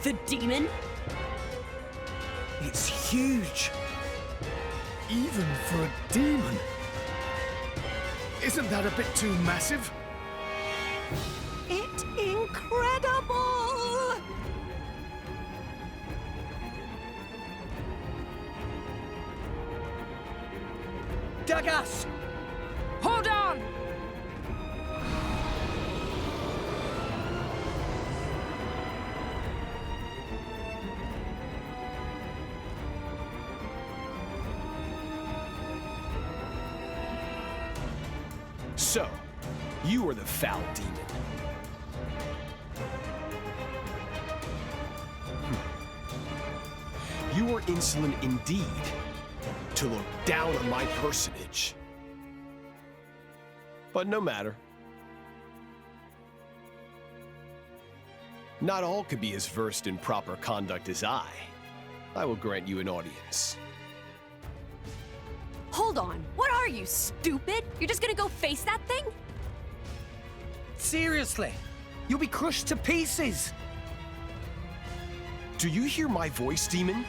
the demon? It's huge. Even for a demon. Isn't that a bit too massive? It's incredible! Dagas! Hold on! So, you are the foul demon. You are insolent indeed to look down on my personage. But no matter. Not all could be as versed in proper conduct as I. I will grant you an audience. Hold on. What are you, stupid? You're just gonna go face that thing? Seriously, you'll be crushed to pieces. Do you hear my voice, demon?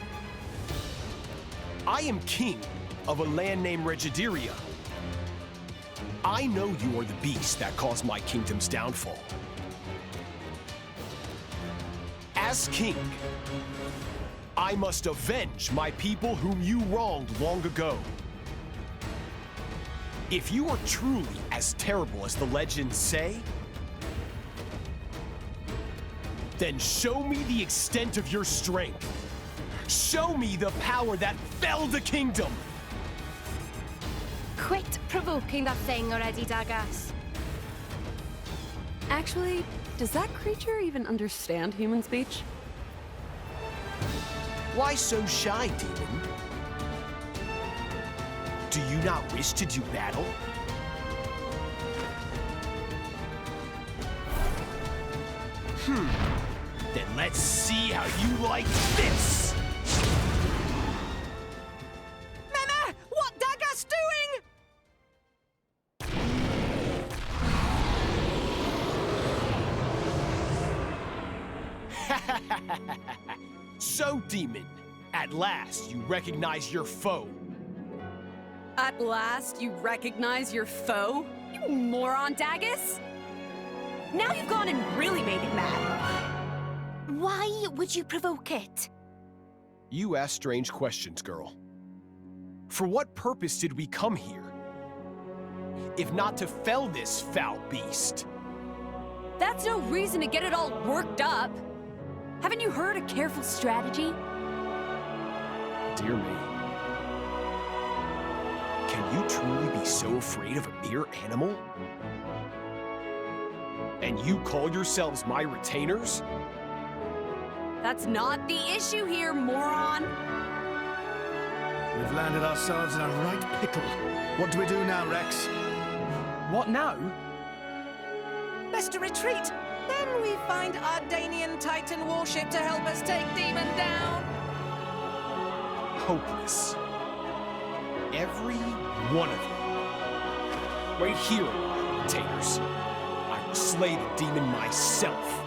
I am king of a land named Regideria. I know you are the beast that caused my kingdom's downfall. As king, I must avenge my people whom you wronged long ago. If you are truly as terrible as the legends say, then show me the extent of your strength. Show me the power that felled a kingdom. Quit provoking that thing already, Dagas. Actually, does that creature even understand human speech? Why so shy, demon? Do you not wish to do battle? Then let's see how you like this! Meme, what Dagas doing? So, demon, at last you recognize your foe. At last, you recognize your foe? You moron, Dagas! Now you've gone and really made it mad. Why would you provoke it? You ask strange questions, girl. For what purpose did we come here? If not to fell this foul beast. That's no reason to get it all worked up. Haven't you heard a careful strategy? Dear me. Can you truly be so afraid of a mere animal? And you call yourselves my retainers? That's not the issue here, moron. We've landed ourselves in a right pickle. What do we do now, Rex? What now? Best to retreat. Then we find our Danian Titan warship to help us take Demon down. Hopeless. Every one of you. Right here, my retainers. I will slay the demon myself.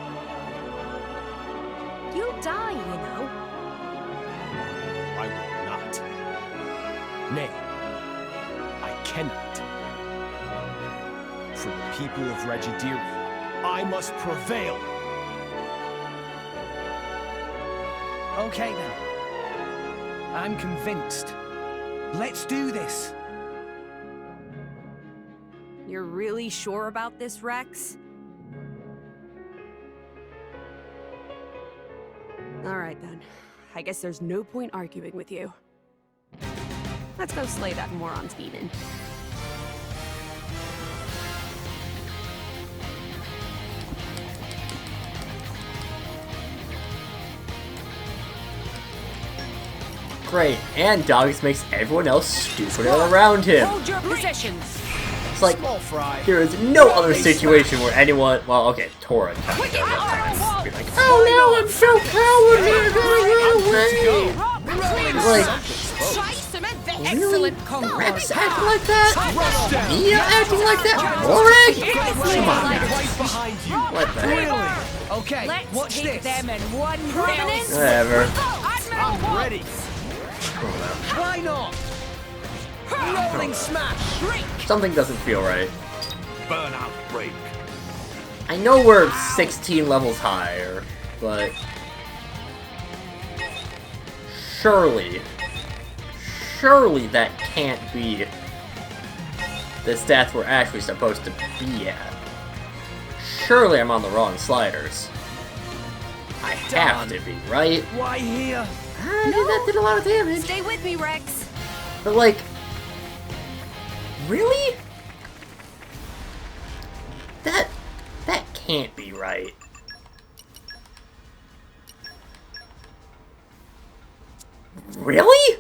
You'll die, you know. I will not. Nay, I cannot. For the people of Regideria, I must prevail. Okay then. I'm convinced. Let's do this. You're really sure about this, Rex? All right then. I guess there's no point arguing with you. Let's go slay that moron's demon. Great, and Dagas makes everyone else stupider around him. Hold your positions. It's like, Small fry. there is no other situation where anyone, well, okay, Tora kind of does at times. Be like, oh no, I'm so cowardly, I gotta run away! Like, really? Rex acting like that? Mia acting like that? Orig? Come on, what the heck? Okay, Let's watch take this. them in one minute. Whatever. I'm ready. Why not? Rolling smash. Something doesn't feel right. Burnout break. I know we're 16 levels higher, but surely that can't be the stats we're actually supposed to be at. Surely I'm on the wrong sliders. I have to be, right? Why here? That did a lot of damage. Stay with me, Rex. But like, really? That can't be right. Really?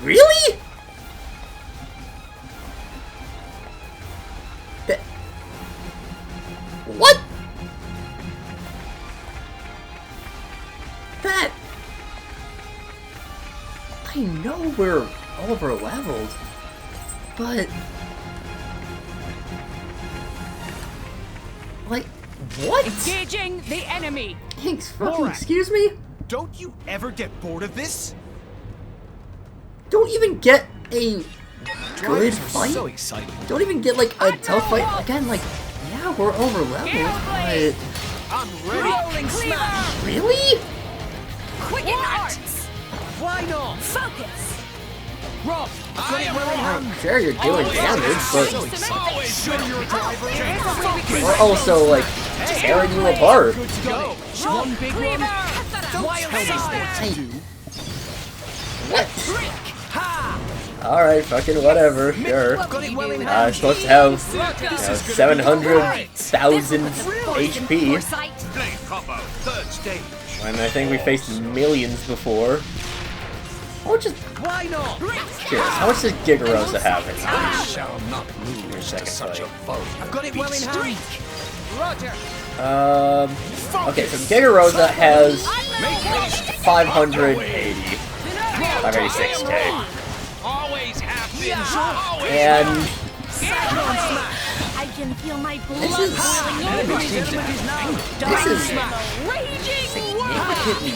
Really? That... I know we're over leveled, but... Like, what? Engaging the enemy. Thanks, fucking excuse me? Don't you ever get bored of this? Don't even get a good Drivers are fight? so exciting. Don't even get, like, a tough fight? Again, like, yeah, we're over leveled, but... I'm ready. Rolling smash! Really? Quicken arts! Why not? Focus! Rob, got it well in hand. Sure, you're doing damage, but Always we're also, like, tearing you apart. Good to go. One big one. Wild Hey. What? Ha! Alright, fucking whatever, sure. Got it well in hand. I'm supposed to have, 700,000 HP. Blade combo, third stage. And I think we faced millions before. How much is... Why not? Curious, how much does Gigarosa have in it? I shall not lose to such a foe. I've got it well in hand. Roger. Okay, so Gigarosa has 580. 586k. Always have been. And I can feel my blood this is significantly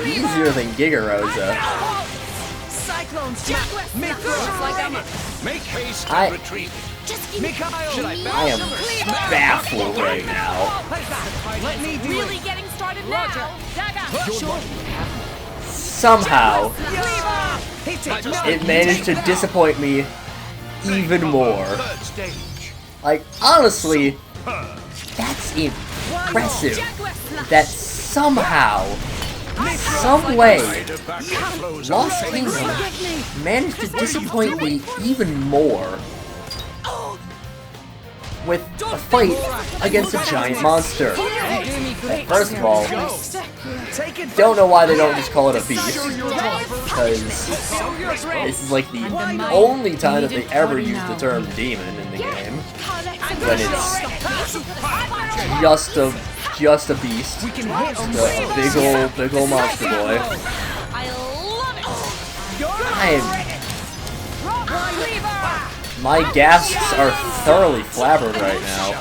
easier than Gigarosa. Cyclone smash. Make haste I- and retreat. Just give me I am baffled right now. Let me do really it. getting started now. Dagas! Somehow, Hit it. it managed to disappoint me even more. Third stage. Like, honestly, that's impressive. That somehow, some way, Lost Kingdom managed to disappoint me even more with a fight against a giant monster. First of all, don't know why they don't just call it a beast, because this is like the only time that they ever use the term demon in the game, when it's just a beast, just a big ol' monster boy. My gasps are thoroughly flabbered right now.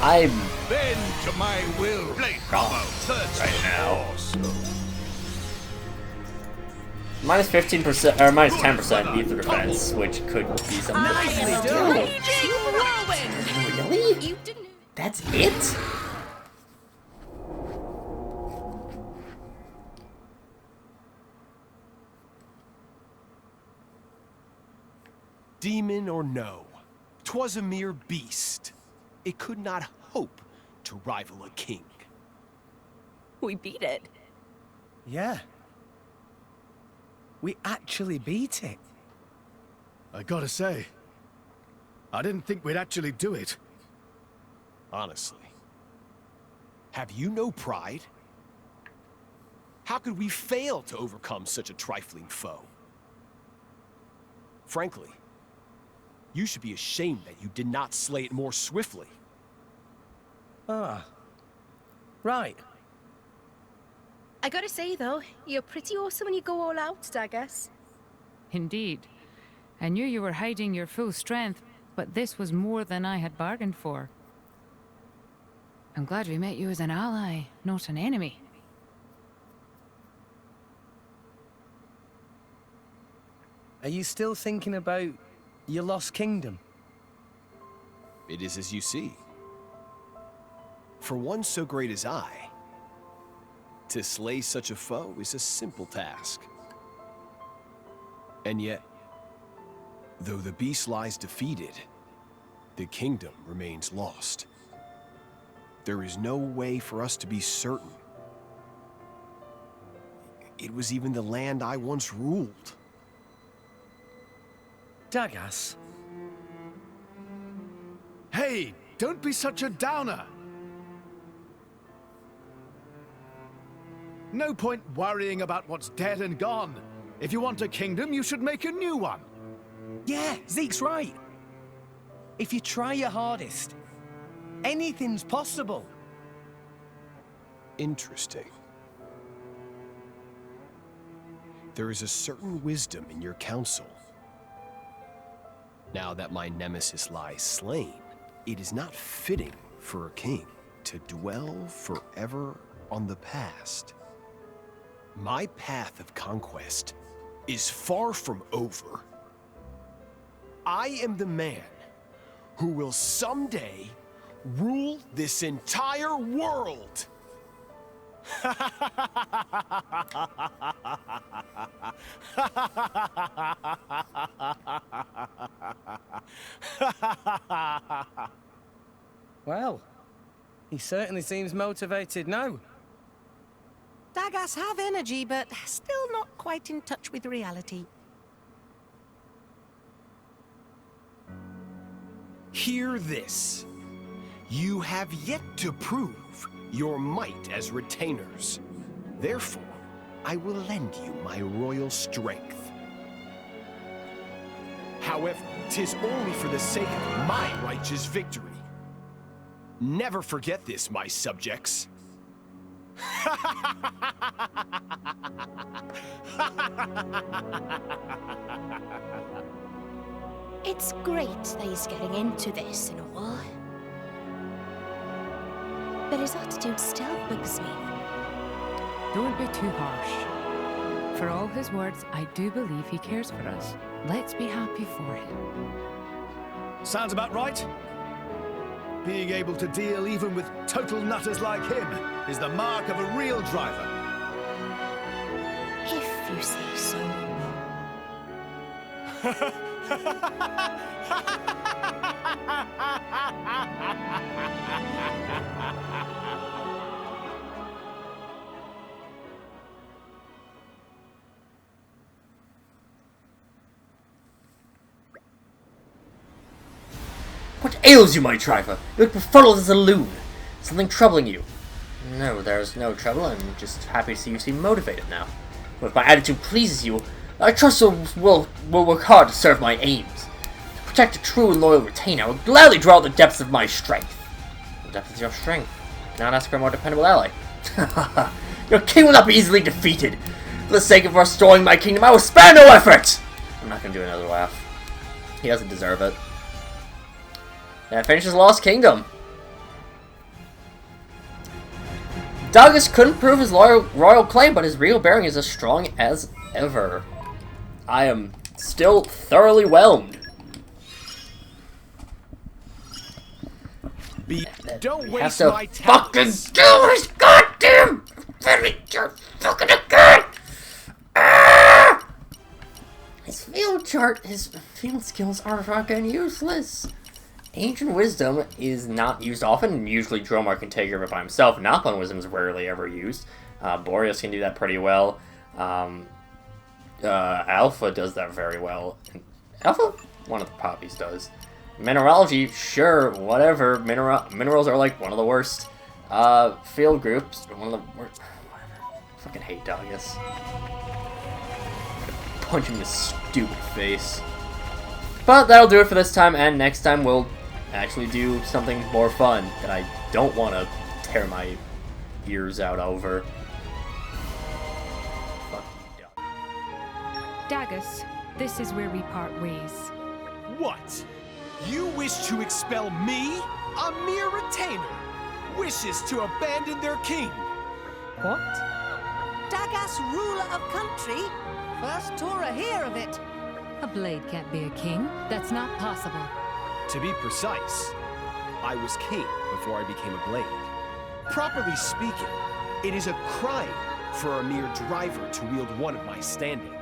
I'm Bend to my will. Blade combo, third right now. stage. Minus 15% or minus 10% ether defense, which could be something. Really? That's it? Demon or no, 'twas a mere beast. It could not hope to rival a king. We beat it. Yeah. We actually beat it. I gotta say, I didn't think we'd actually do it. Honestly. Have you no pride? How could we fail to overcome such a trifling foe? Frankly, you should be ashamed that you did not slay it more swiftly. Ah. Right. I gotta say though, you're pretty awesome when you go all out, Dagas. Indeed. I knew you were hiding your full strength, but this was more than I had bargained for. I'm glad we met you as an ally, not an enemy. Are you still thinking about your lost kingdom? It is as you see. For one so great as I, to slay such a foe is a simple task. And yet, though the beast lies defeated, the kingdom remains lost. There is no way for us to be certain. It was even the land I once ruled. Dagas? Hey, don't be such a downer. No point worrying about what's dead and gone. If you want a kingdom, you should make a new one. Yeah, Zeke's right. If you try your hardest, Anything's possible. Interesting. There is a certain wisdom in your counsel. Now that my nemesis lies slain, it is not fitting for a king to dwell forever on the past. My path of conquest is far from over. I am the man who will someday rule this entire world. Well, he certainly seems motivated now. Dagas have energy, but still not quite in touch with reality. Hear this. You have yet to prove your might as retainers. Therefore, I will lend you my royal strength. However, 'tis only for the sake of my righteous victory. Never forget this, my subjects. It's great that he's getting into this and all. But his attitude still bugs me. Don't be too harsh. For all his words, I do believe he cares for us. Let's be happy for him. Sounds about right. Being able to deal even with total nutters like him is the mark of a real driver. If you say so. What ails you, my driver? You look befuddled as a loon. Something troubling you? No, there's no trouble. I'm just happy to see you seem motivated now. If my attitude pleases you, I trust you will work hard to serve my aims. To protect a true and loyal retainer, I will gladly draw out the depths of my strength. The depth is your strength. I cannot ask for a more dependable ally. Your king will not be easily defeated. For the sake of restoring my kingdom, I will spare no effort! I'm not going to do another laugh. He doesn't deserve it. That finishes Lost Kingdom. Dagas couldn't prove his royal claim, but his real bearing is as strong as ever. I am still thoroughly whelmed. Don't waste my time. Fucking do his goddamn fucking again! Ah! His field skills are fucking useless. Ancient Wisdom is not used often, and usually Dromar can take care of it by himself. Nalpon Wisdom is rarely ever used. Boreas can do that pretty well. Alpha does that very well. Alpha? One of the poppies does. Mineralogy, sure, whatever. Minerals are like one of the worst field groups. One of the worst. Whatever. I fucking hate Dagas. Punch him in his stupid face. But that'll do it for this time, and next time we'll actually do something more fun that I don't want to tear my ears out over. Dagas, this is where we part ways. What? You wish to expel me? A mere retainer? Wishes to abandon their king? What? Dagas, ruler of country? First Torah hear of it. A blade can't be a king. That's not possible. To be precise, I was king before I became a blade. Properly speaking, it is a crime for a mere driver to wield one of my standing.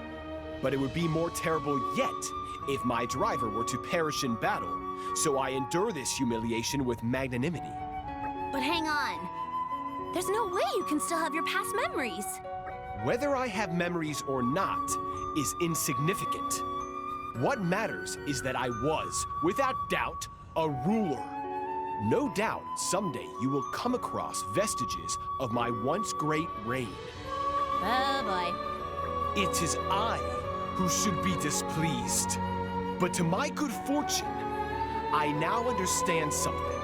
But it would be more terrible yet if my driver were to perish in battle, so I endure this humiliation with magnanimity. But hang on. There's no way you can still have your past memories. Whether I have memories or not is insignificant. What matters is that I was, without doubt, a ruler. No doubt, someday you will come across vestiges of my once great reign. Oh boy. It is I who should be displeased. But to my good fortune, I now understand something.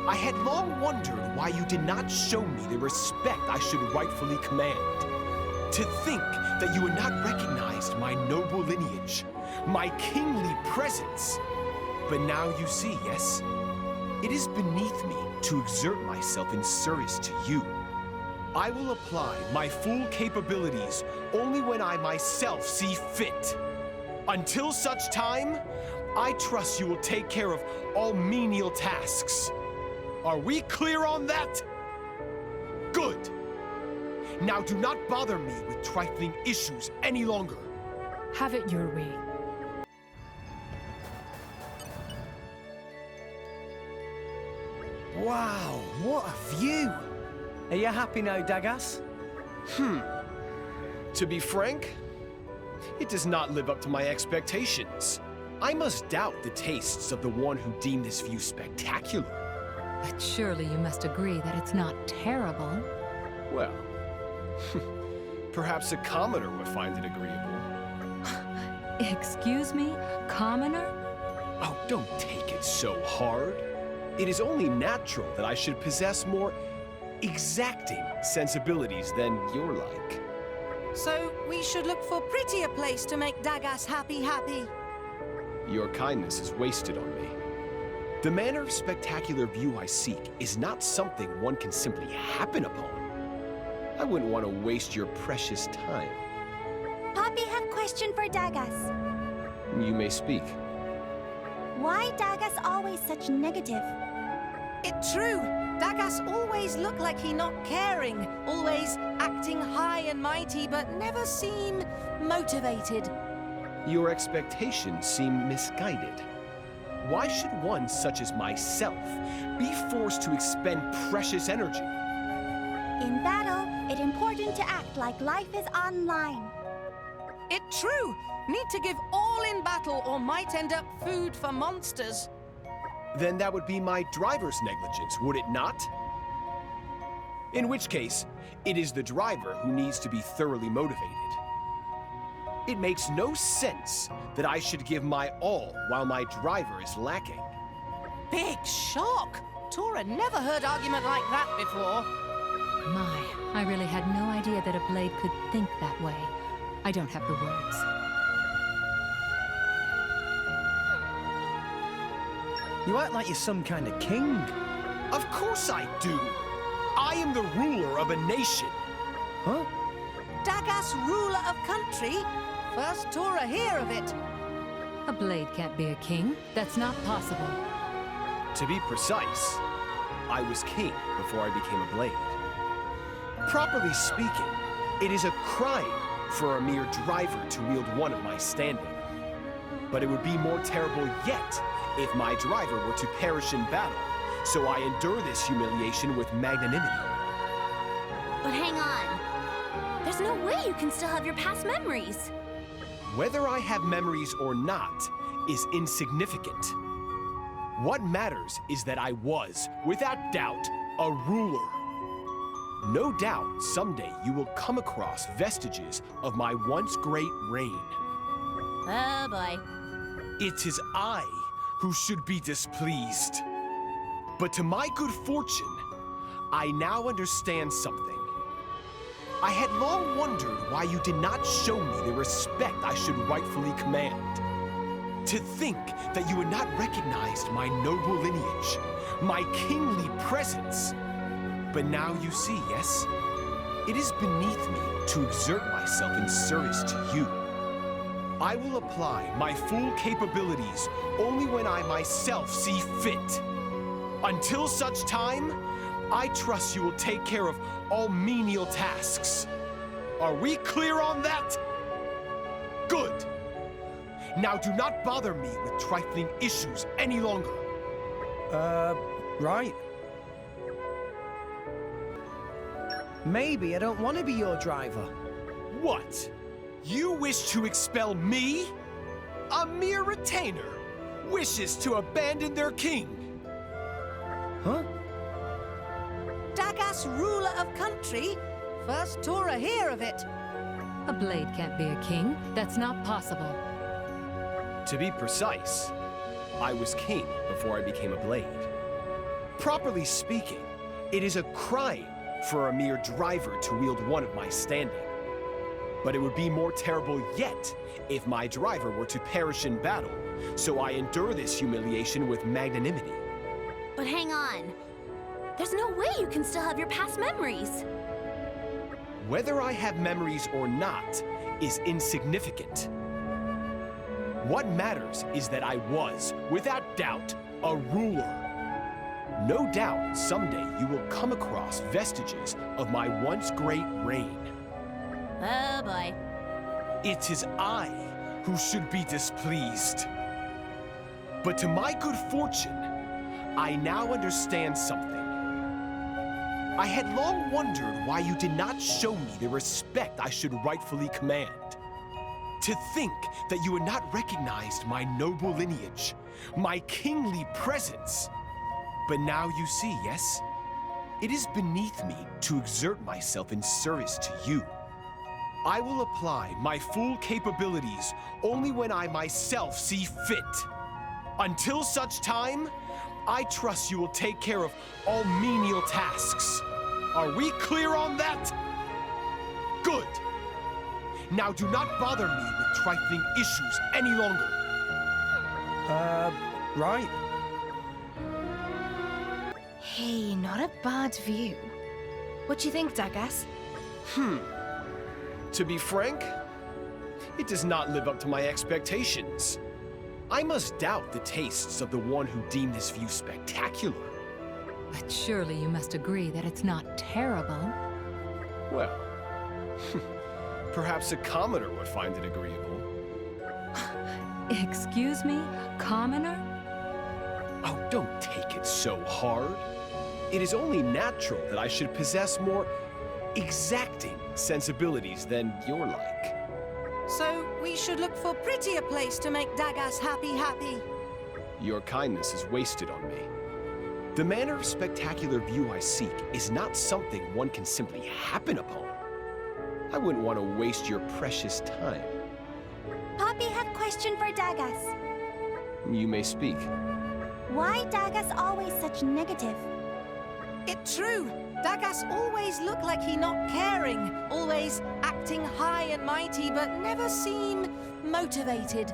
I had long wondered why you did not show me the respect I should rightfully command. To think that you had not recognized my noble lineage, my kingly presence. But now you see, yes? It is beneath me to exert myself in service to you. I will apply my full capabilities only when I myself see fit. Until such time, I trust you will take care of all menial tasks. Are we clear on that? Good. Now do not bother me with trifling issues any longer. Have it your way. Wow, what a view! Are you happy now, Dagas? To be frank, it does not live up to my expectations. I must doubt the tastes of the one who deemed this view spectacular. But surely you must agree that it's not terrible. Well, perhaps a commoner would find it agreeable. Excuse me? Commoner? Oh, don't take it so hard. It is only natural that I should possess more exacting sensibilities than your like. So we should look for prettier place to make Dagas happy. Your kindness is wasted on me. The manner of spectacular view I seek is not something one can simply happen upon. I wouldn't want to waste your precious time. Poppy have question for Dagas. You may speak. Why Dagas always such negative? It's true. Dagas always look like he not caring, always acting high and mighty, but never seem motivated. Your expectations seem misguided. Why should one such as myself be forced to expend precious energy? In battle, it's important to act like life is online. It's true. Need to give all in battle or might end up food for monsters. Then that would be my driver's negligence, would it not? In which case, it is the driver who needs to be thoroughly motivated. It makes no sense that I should give my all while my driver is lacking. Big shock! Tora never heard argument like that before. My, I really had no idea that a blade could think that way. I don't have the words. You act like you're some kind of king. Of course I do. I am the ruler of a nation. Huh? Dagas ruler of country? First Tora hear of it. A blade can't be a king. That's not possible. To be precise, I was king before I became a blade. Properly speaking, it is a crime for a mere driver to wield one of my standing. But it would be more terrible yet if my driver were to perish in battle, so I endure this humiliation with magnanimity. But hang on. There's no way you can still have your past memories. Whether I have memories or not is insignificant. What matters is that I was, without doubt, a ruler. No doubt, someday you will come across vestiges of my once great reign. Oh boy. It is I who should be displeased. But to my good fortune, I now understand something. I had long wondered why you did not show me the respect I should rightfully command. To think that you had not recognized my noble lineage, my kingly presence. But now you see, yes? It is beneath me to exert myself in service to you. I will apply my full capabilities only when I myself see fit. Until such time, I trust you will take care of all menial tasks. Are we clear on that? Good. Now do not bother me with trifling issues any longer. Right. Maybe I don't want to be your driver. What? You wish to expel me? A mere retainer wishes to abandon their king. Huh? Dagas ruler of country? First Tora hear of it. A blade can't be a king. That's not possible. To be precise, I was king before I became a blade. Properly speaking, it is a crime for a mere driver to wield one of my standing. But it would be more terrible yet if my driver were to perish in battle, so I endure this humiliation with magnanimity. But hang on. There's no way you can still have your past memories. Whether I have memories or not is insignificant. What matters is that I was, without doubt, a ruler. No doubt, someday you will come across vestiges of my once great reign. Oh boy. It is I who should be displeased. But to my good fortune, I now understand something. I had long wondered why you did not show me the respect I should rightfully command. To think that you had not recognized my noble lineage, my kingly presence. But now you see, yes? It is beneath me to exert myself in service to you. I will apply my full capabilities only when I myself see fit. Until such time, I trust you will take care of all menial tasks. Are we clear on that? Good. Now do not bother me with trifling issues any longer. Right. Hey, not a bad view. What do you think, Dagas? To be frank, it does not live up to my expectations. I must doubt the tastes of the one who deemed this view spectacular. But surely you must agree that it's not terrible. Well, perhaps a commoner would find it agreeable. Excuse me? Commoner? Oh, don't take it so hard. It is only natural that I should possess more exacting sensibilities than your like. So we should look for prettier place to make Dagas happy. Your kindness is wasted on me. The manner of spectacular view I seek is not something one can simply happen upon. I wouldn't want to waste your precious time. Poppy have question for Dagas. You may speak. Why Dagas always such negative? It's true. Dagas always look like he not caring, always acting high and mighty, but never seem motivated.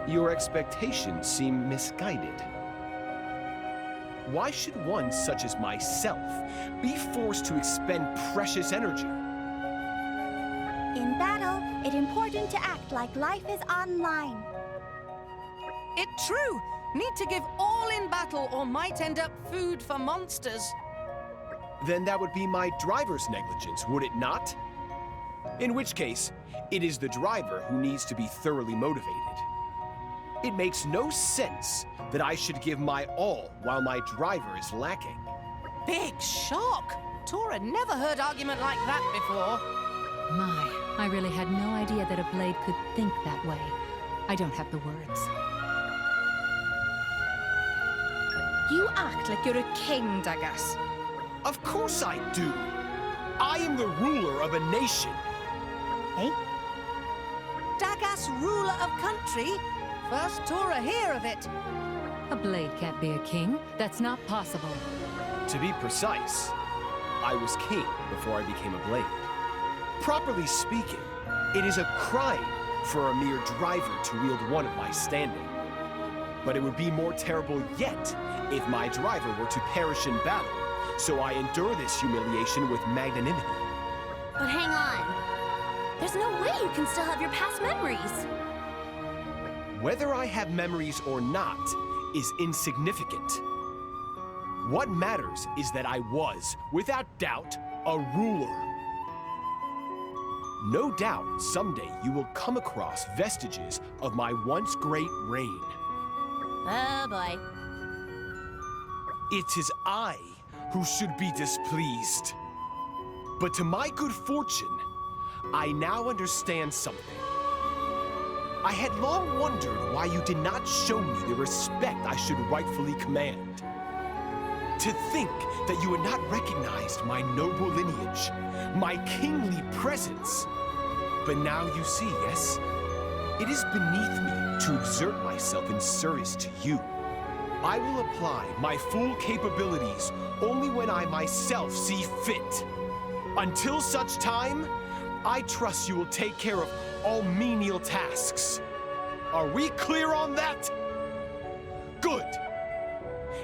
Your expectations seem misguided. Why should one such as myself be forced to expend precious energy? In battle, it's important to act like life is online. It's true. Need to give all in battle or might end up food for monsters. Then that would be my driver's negligence, would it not? In which case, it is the driver who needs to be thoroughly motivated. It makes no sense that I should give my all while my driver is lacking. Big shock! Tora never heard argument like that before. My, I really had no idea that a blade could think that way. I don't have the words. You act like you're a king, Dagas. Of course I do. I am the ruler of a nation. Eh? Dagas ruler of country? First Tora hear of it. A blade can't be a king. That's not possible. To be precise, I was king before I became a blade. Properly speaking, it is a crime for a mere driver to wield one of my standing. But it would be more terrible yet if my driver were to perish in battle, so I endure this humiliation with magnanimity. But hang on. There's no way you can still have your past memories. Whether I have memories or not is insignificant. What matters is that I was, without doubt, a ruler. No doubt, someday you will come across vestiges of my once great reign. Oh boy. It is I who should be displeased. But to my good fortune, I now understand something. I had long wondered why you did not show me the respect I should rightfully command. To think that you had not recognized my noble lineage, my kingly presence. But now you see, yes? It is beneath me to exert myself in service to you. I will apply my full capabilities only when I myself see fit. Until such time, I trust you will take care of all menial tasks. Are we clear on that? Good.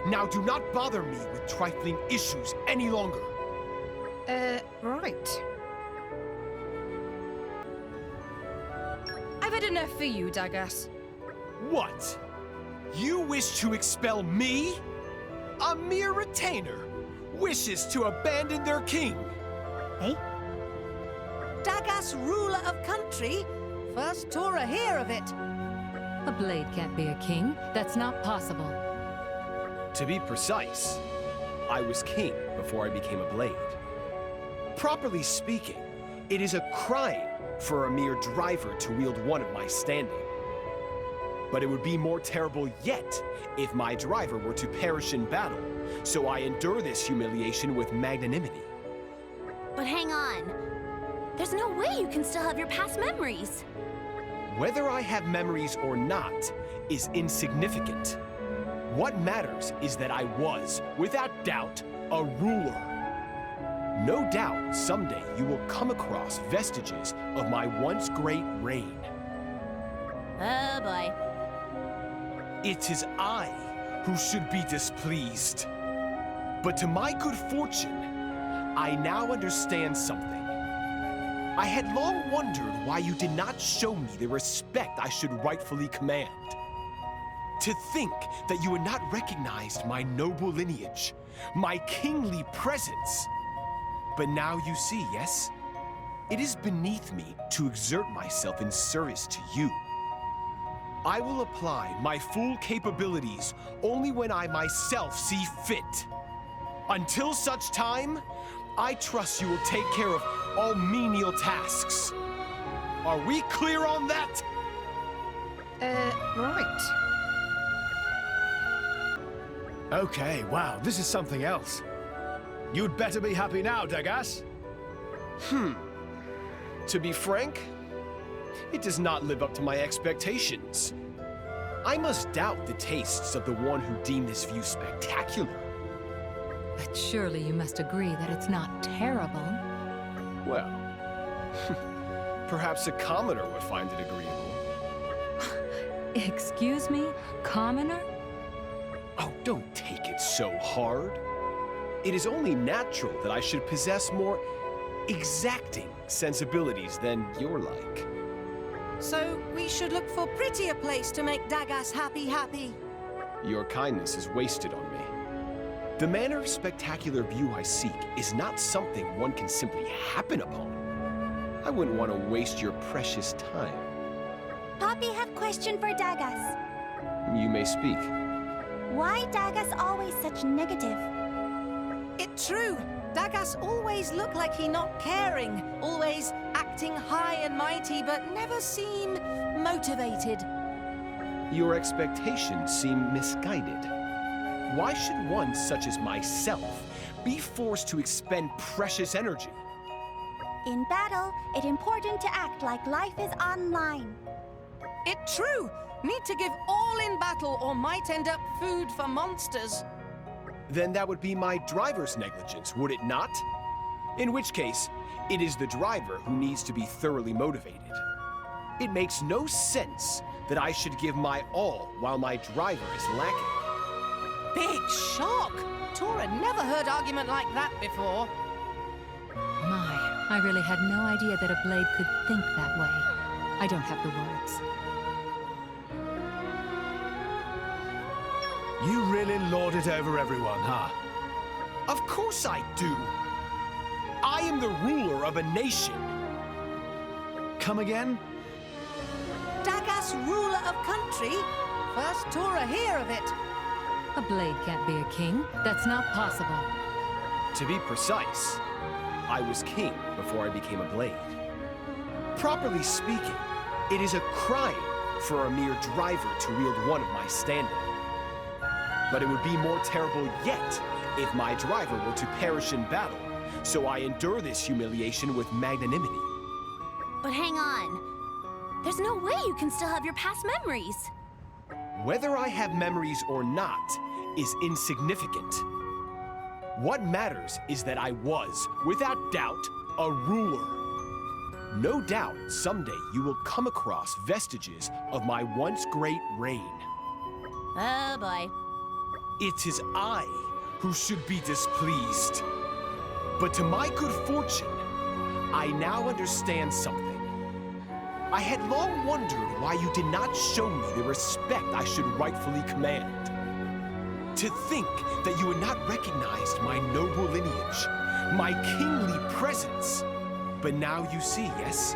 Now do not bother me with trifling issues any longer. Right. I've had enough for you, Dagas. What? You wish to expel me? A mere retainer wishes to abandon their king. Eh? Dagas, ruler of country? First Tora hear of it. A blade can't be a king. That's not possible. To be precise, I was king before I became a blade. Properly speaking, it is a crime for a mere driver to wield one of my standing. But it would be more terrible yet if my driver were to perish in battle, so I endure this humiliation with magnanimity. But hang on. There's no way you can still have your past memories. Whether I have memories or not is insignificant. What matters is that I was, without doubt, a ruler. No doubt, someday you will come across vestiges of my once great reign. Oh boy. It is I who should be displeased. But to my good fortune, I now understand something. I had long wondered why you did not show me the respect I should rightfully command. To think that you had not recognized my noble lineage, my kingly presence. But now you see, yes? It is beneath me to exert myself in service to you. I will apply my full capabilities only when I myself see fit. Until such time, I trust you will take care of all menial tasks. Are we clear on that? Right. Okay, wow, this is something else. You'd better be happy now, Dagas. To be frank, it does not live up to my expectations. I must doubt the tastes of the one who deemed this view spectacular. But surely you must agree that it's not terrible. Well, perhaps a commoner would find it agreeable. Excuse me? Commoner? Oh, don't take it so hard. It is only natural that I should possess more exacting sensibilities than your like. So we should look for prettier place to make Dagas happy. Your kindness is wasted on me. The manner of spectacular view I seek is not something one can simply happen upon. I wouldn't want to waste your precious time. Poppy have question for Dagas. You may speak. Why Dagas always such negative? It true. Dagas always look like he not caring, always acting high and mighty, but never seem motivated. Your expectations seem misguided. Why should one such as myself be forced to expend precious energy? In battle, it important to act like life is online. It true. Need to give all in battle or might end up food for monsters. Then that would be my driver's negligence, would it not? In which case, it is the driver who needs to be thoroughly motivated. It makes no sense that I should give my all while my driver is lacking. Big shock! Tora never heard argument like that before. My, I really had no idea that a blade could think that way. I don't have the words. You really lord it over everyone, huh? Of course I do. I am the ruler of a nation. Come again? Dagas, ruler of country? First Tora hear of it. A blade can't be a king. That's not possible. To be precise, I was king before I became a blade. Properly speaking, it is a crime for a mere driver to wield one of my standing. But it would be more terrible yet if my driver were to perish in battle, so I endure this humiliation with magnanimity. But hang on. There's no way you can still have your past memories. Whether I have memories or not is insignificant. What matters is that I was, without doubt, a ruler. No doubt, someday you will come across vestiges of my once great reign. Oh boy. It is I who should be displeased. But to my good fortune, I now understand something. I had long wondered why you did not show me the respect I should rightfully command. To think that you had not recognized my noble lineage, my kingly presence. But now you see, yes?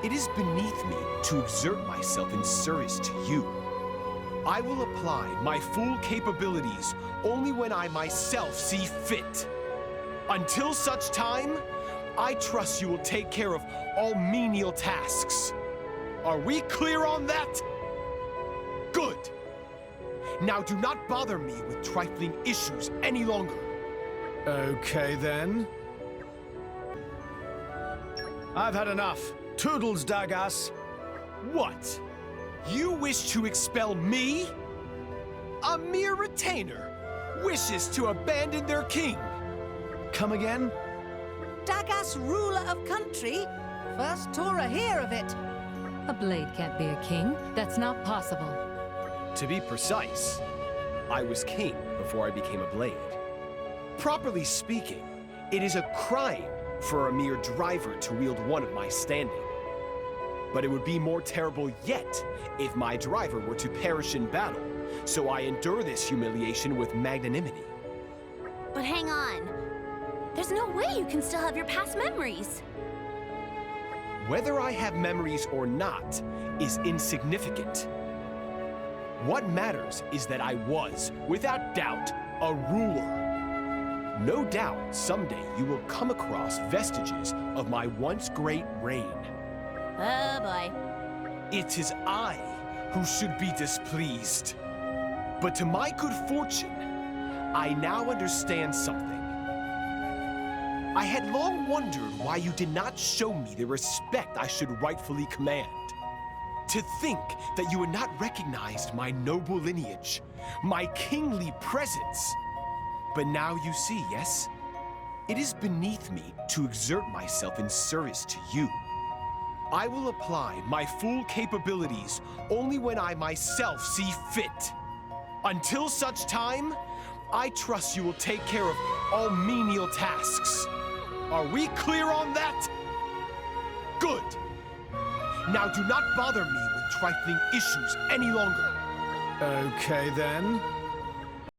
It is beneath me to exert myself in service to you. I will apply my full capabilities only when I myself see fit. Until such time, I trust you will take care of all menial tasks. Are we clear on that? Good. Now do not bother me with trifling issues any longer. Okay then. I've had enough. Toodles, Dagas. What? You wish to expel me? A mere retainer wishes to abandon their king. Come again? Dagas, ruler of country? First Torah hear of it. A blade can't be a king. That's not possible. To be precise, I was king before I became a blade. Properly speaking, it is a crime for a mere driver to wield one of my standing. But it would be more terrible yet if my driver were to perish in battle, so I endure this humiliation with magnanimity. But hang on. There's no way you can still have your past memories. Whether I have memories or not is insignificant. What matters is that I was, without doubt, a ruler. No doubt, someday you will come across vestiges of my once great reign. Oh boy. It is I who should be displeased. But to my good fortune, I now understand something. I had long wondered why you did not show me the respect I should rightfully command. To think that you had not recognized my noble lineage, my kingly presence. But now you see, yes? It is beneath me to exert myself in service to you. I will apply my full capabilities only when I myself see fit. Until such time, I trust you will take care of all menial tasks. Are we clear on that? Good. Now do not bother me with trifling issues any longer. Okay then.